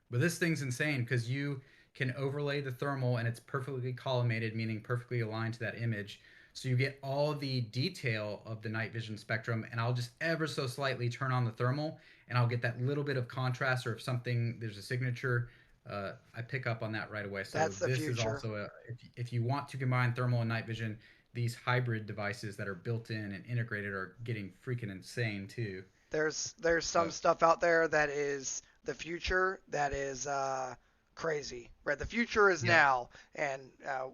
But this thing's insane because you can overlay the thermal and it's perfectly collimated, meaning perfectly aligned to that image. So you get all the detail of the night vision spectrum, and I'll just ever so slightly turn on the thermal, and I'll get that little bit of contrast, or if something there's a signature, I pick up on that right away. So That's the this is future. also if you want to combine thermal and night vision, these hybrid devices that are built in and integrated are getting freaking insane too. There's some Uh, stuff out there that is the future that is crazy. Right, the future is yeah, now, and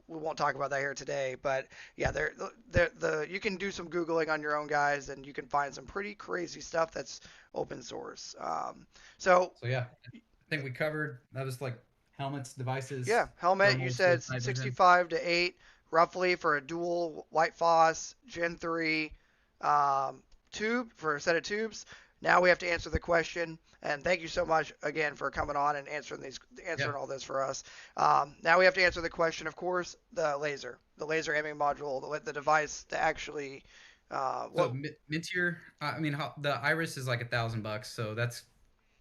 we won't talk about that here today. But yeah, the you can do some googling on your own, guys, and you can find some pretty crazy stuff that's open source. So so yeah, I think we covered that was like helmets, devices, yeah, helmet. You thermals with said night vision. 65 to 8 roughly for a dual white phos Gen 3 tube for a set of tubes. Now we have to answer the question, and thank you so much again for coming on and Yeah. answering all this for us. Now we have to answer the question, of course, the laser aiming module, the device to actually So what mid tier, I mean, the Iris is like $1,000, so that's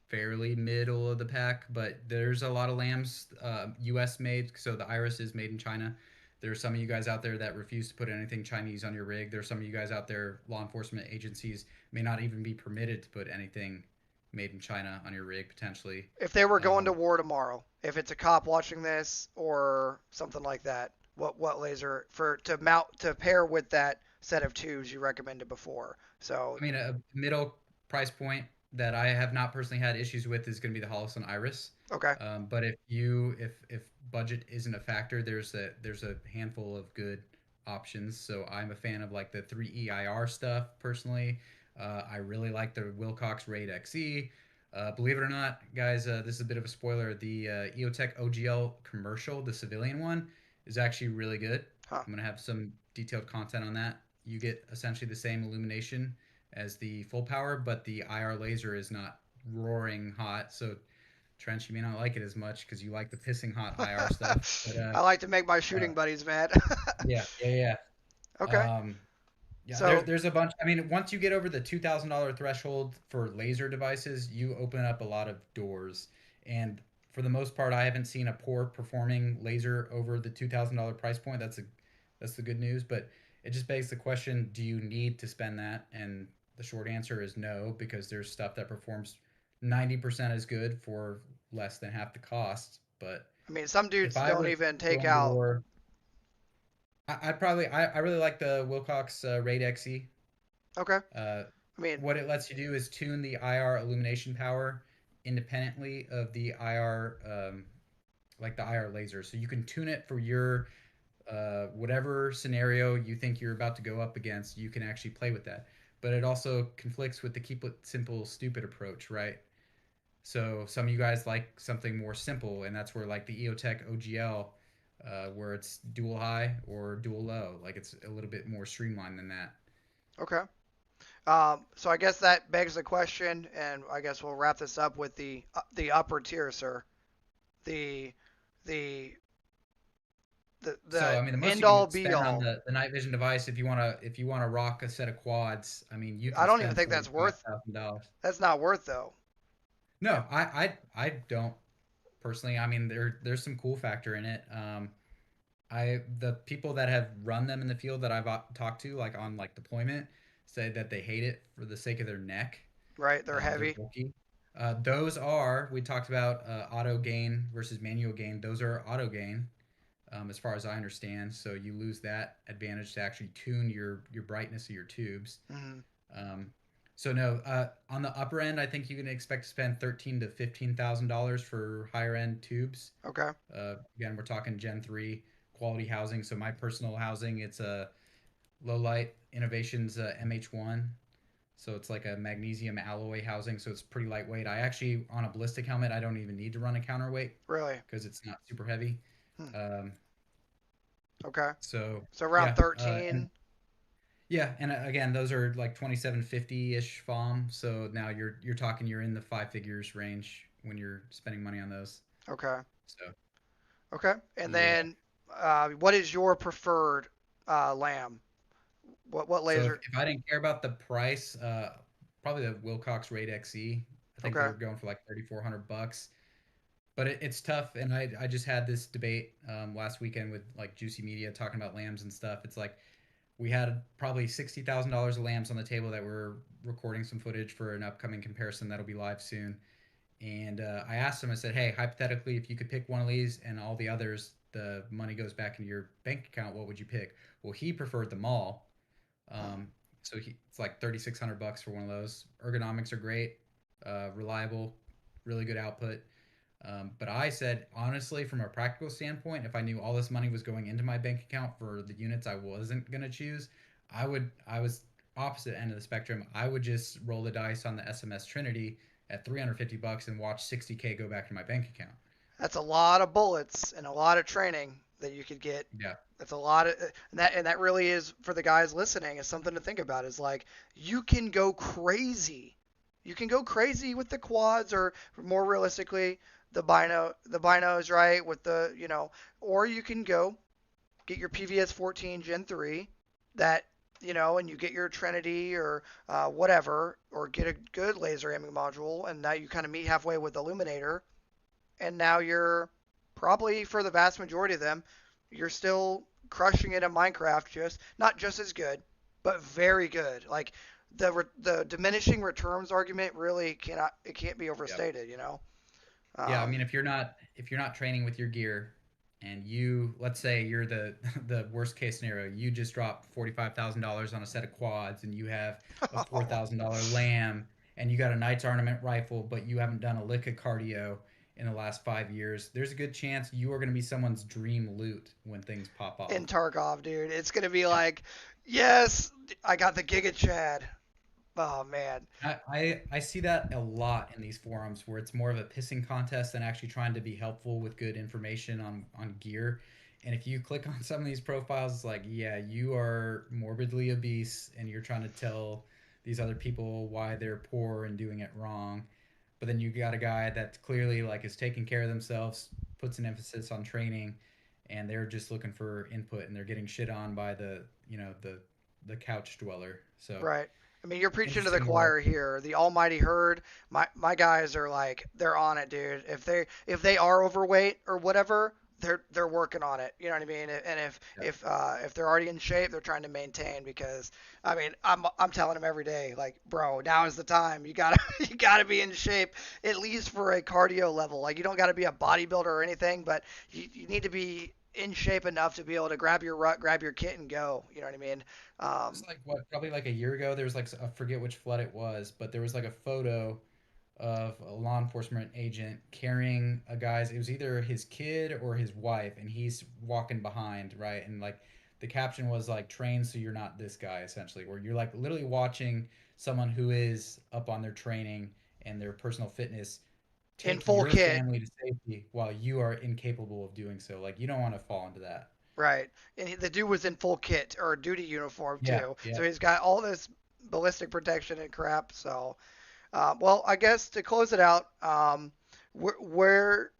fairly middle of the pack. But there's a lot of lambs, U.S. made. So the Iris is made in China. There's some of you guys out there that refuse to put anything Chinese on your rig. There's some of you guys out there, law enforcement agencies may not even be permitted to put anything made in China on your rig potentially. if they were going to Um, war tomorrow, if it's a cop watching this or something like that, what laser for to mount to pair with that set of tubes you recommended before? So I mean, a middle price point that I have not personally had issues with is going to be the Holosun Iris. okay, But if budget isn't a factor, there's a handful of good options. So I'm a fan of like the 3EIR stuff personally. I really like the Wilcox Raid XE. Believe it or not, guys, this is a bit of a spoiler. The EOTech OGL commercial, the civilian one, is actually really good. huh? I'm gonna have some detailed content on that. You get essentially the same illumination as the full power, but the IR laser is not roaring hot. So Trench, you may not like it as much because you like the pissing hot IR stuff. But I like to make my uh, shooting buddies mad. yeah, yeah, yeah. Okay, Yeah, so there's a bunch. I mean, once you get over the $2,000 threshold for laser devices, you open up a lot of doors. And for the most part, I haven't seen a poor performing laser over the $2,000 price point. That's the good news. But it just begs the question: do you need to spend that? And the short answer is no, because there's stuff that performs 90% as good for less than half the cost. But I mean, some if dudes I don't was even take going to out. war, I really like the Wilcox Raid XE. Okay, Uh, I mean, what it lets you do is tune the IR illumination power independently of the IR, like the IR laser. So you can tune it for your whatever scenario you think you're about to go up against. You can actually play with that. But it also conflicts with the keep it simple, stupid approach, right? So some of you guys like something more simple, and that's where like the EOTech OGL, where it's dual high or dual low, like it's a little bit more streamlined than that. okay. So I guess that begs the question, and I guess we'll wrap this up with the upper tier, sir. The the So the I mean, the most end you can all be spend on all. the night vision device if you wanna rock a set of quads, I mean, you I can don't even spend think forty that's five worth. thousand dollars. That's not worth though. No, I don't personally. I mean, there's some cool factor in it. The people that have run them in the field that I've talked to, like on like deployment, say that they hate it for the sake of their neck. Right, they're They're heavy. bulky. Those are, we talked about auto gain versus manual gain. Those are auto gain, as far as I understand. So you lose that advantage to actually tune your brightness of your tubes. Hmm. Um, so no, on the upper end, I think you can expect to spend $13,000 to $15,000 for higher end tubes. Okay. Again, we're talking Gen 3 quality housing. So my personal housing, it's a Low Light Innovations MH1. So it's like a magnesium alloy housing. So it's pretty lightweight. I actually, on a ballistic helmet, I don't even need to run a counterweight Really? because it's not super heavy. Hmm. Um, Okay. so So around yeah, and 13. yeah, and again, those are like 2750 ish FOM. So now you're talking you're in the five figures range when you're spending money on those. Okay. So Okay. And yeah. then, what is your preferred lamb? What So laser? if I didn't care about the price, probably the Wilcox Raid XE. I think Okay. they're going for like 3,400 bucks. But it's tough, and I just had this debate last weekend with like Juicy Media talking about lambs and stuff. It's like we had probably $60,000 of lambs on the table that we're recording some footage for an upcoming comparison that'll be live soon. And I asked him, I said, hey, hypothetically, if you could pick one of these and all the others, the money goes back into your bank account, what would you pick? Well, he preferred them all. Hmm. So it's like 3,600 bucks for one of those. Ergonomics are great, reliable, really good output. But I said, honestly, from a practical standpoint, if I knew all this money was going into my bank account for the units I wasn't going to choose, I was opposite end of the spectrum. I would just roll the dice on the SMS Trinity at 350 bucks and watch 60K go back to my bank account. That's a lot of bullets and a lot of training that you could get. Yeah. That's a lot of, and that really is for the guys listening is something to think about. Is like you can go crazy. You can go crazy with the quads, or more realistically, the binos, right? With the or you can go get your PVS 14 Gen 3, that and you get your Trinity or whatever, or get a good laser aiming module, and now you kind of meet halfway with Illuminator, and now you're probably, for the vast majority of them, you're still crushing it in Minecraft, just not just as good, but very good. Like the diminishing returns argument really can't be Yep. overstated. Yeah, I Um, mean, if you're not training with your gear, and you, let's say you're the the worst case scenario, you just dropped $45,000 on a set of quads, and you have a $4,000 lamb, and you got a Knight's Ornament rifle, but you haven't done a lick of cardio in the last 5 years. There's a good chance you are going to be someone's dream loot when things pop off. in Tarkov, dude, it's gonna be Yeah. like, yes, I got the Giga Chad. Oh man. I see that a lot in these forums where it's more of a pissing contest than actually trying to be helpful with good information on gear. And if you click on some of these profiles, it's like, yeah, you are morbidly obese and you're trying to tell these other people why they're poor and doing it wrong. But then you got a guy that clearly like is taking care of themselves, puts an emphasis on training, and they're just looking for input and they're getting shit on by the couch dweller. So Right. I mean, you're preaching to the interesting world. choir here. The almighty herd. My guys are like, they're on it, dude. If they are overweight or whatever, they're working on it. You know what I mean? And if they're already in shape, they're trying to maintain, because I mean, I'm telling them every day, like, bro, now is the time. You gotta you gotta be in shape, at least for a cardio level. Like, you don't gotta be a bodybuilder or anything, but you need to be in shape enough to be able to grab your rut, grab your kit, and go. You know what I mean? It was like what, probably like a year ago. There was like I forget which flood it was, but there was like a photo of a law enforcement agent carrying a guy's. It was either his kid or his wife, and he's walking behind, right? And like the caption was like "train so you're not this guy," essentially, where you're like literally watching someone who is up on their training and their personal fitness In take full your kit. family to safety while you are incapable of doing so. Like you don't want to fall into that. Right. And the dude was in full kit or duty uniform Yeah, too. yeah. So he's got all this ballistic protection and crap. So, well, I guess to close it out, where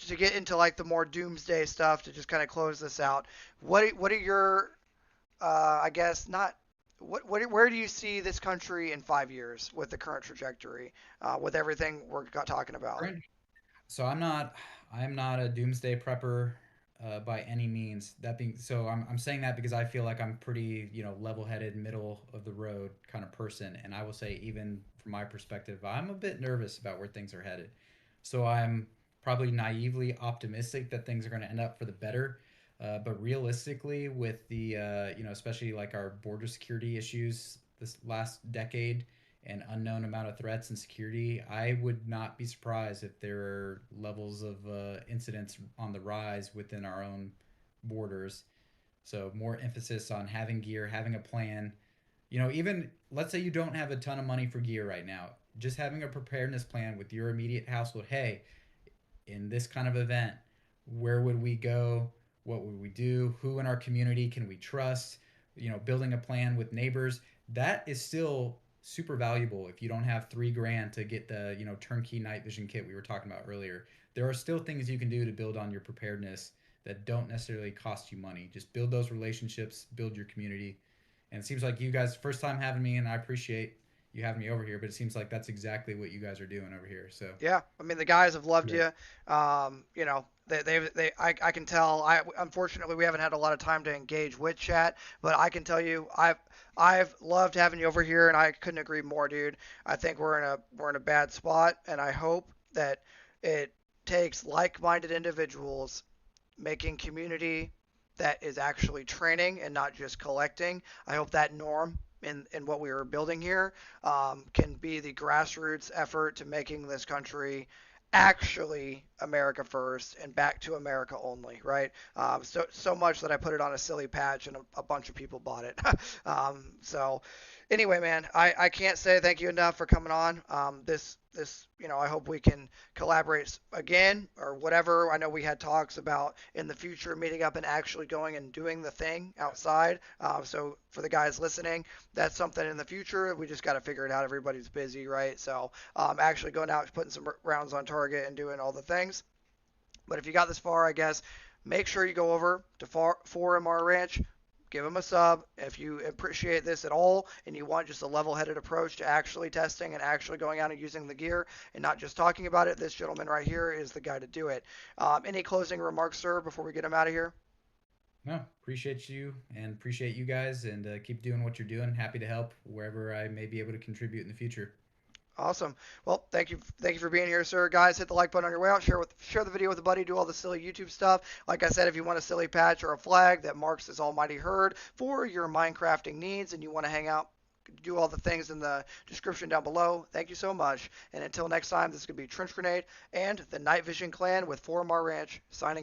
to get into like the more doomsday stuff, to just kind of close this out, what are your, I guess not, where do you see this country in 5 years with the current trajectory, with everything we're talking about? So I'm not a doomsday prepper. by any means. That being so, I'm saying that because I feel like I'm pretty, level-headed, middle of the road kind of person, and I will say, even from my perspective, I'm a bit nervous about where things are headed. So I'm probably naively optimistic that things are going to end up for the better. But realistically, with the especially like our border security issues this last decade and unknown amount of threats and security, I would not be surprised if there are levels of incidents on the rise within our own borders. So more emphasis on having gear, having a plan. Even let's say you don't have a ton of money for gear right now, just having a preparedness plan with your immediate household. Hey, in this kind of event, where would we go? What would we do? Who in our community can we trust? Building a plan with neighbors. That is still super valuable if you don't have 3 grand to get the, turnkey night vision kit we were talking about earlier. There are still things you can do to build on your preparedness that don't necessarily cost you money. Just build those relationships, build your community. And it seems like you guys, first time having me, and I appreciate you having me over here, but it seems like that's exactly what you guys are doing over here. So, Yeah, I mean the guys have loved great. you. I can tell. Unfortunately we haven't had a lot of time to engage with chat, but I can tell you I've loved having you over here, and I couldn't agree more, dude. I think we're in a bad spot, and I hope that it takes like-minded individuals making community that is actually training and not just collecting. I hope that norm in what we are building here can be the grassroots effort to making this country actually America first and back to America only, right? So much that I put it on a silly patch and a bunch of people bought it. So anyway, man, I can't say thank you enough for coming on. This I hope we can collaborate again or whatever. I know we had talks about in the future meeting up and actually going and doing the thing outside. So for the guys listening, that's something in the future. We just got to figure it out. Everybody's busy, right? So actually going out, putting some rounds on target, and doing all the things. But if you got this far, I guess make sure you go over to 4MR Ranch, give them a sub. If you appreciate this at all and you want just a level-headed approach to actually testing and actually going out and using the gear and not just talking about it, this gentleman right here is the guy to do it. Any closing remarks, sir, before we get him out of here? No, appreciate you and appreciate you guys, and keep doing what you're doing. Happy to help wherever I may be able to contribute in the future. Awesome. Well, thank you for being here, sir. Guys, hit the like button on your way out. Share the video with a buddy. Do all the silly YouTube stuff. Like I said, if you want a silly patch or a flag that marks this almighty herd for your Minecrafting needs, and you want to hang out, do all the things in the description down below. Thank you so much. And until next time, this is gonna be Trench Grenade and the Night Vision Clan with 4MR Ranch signing.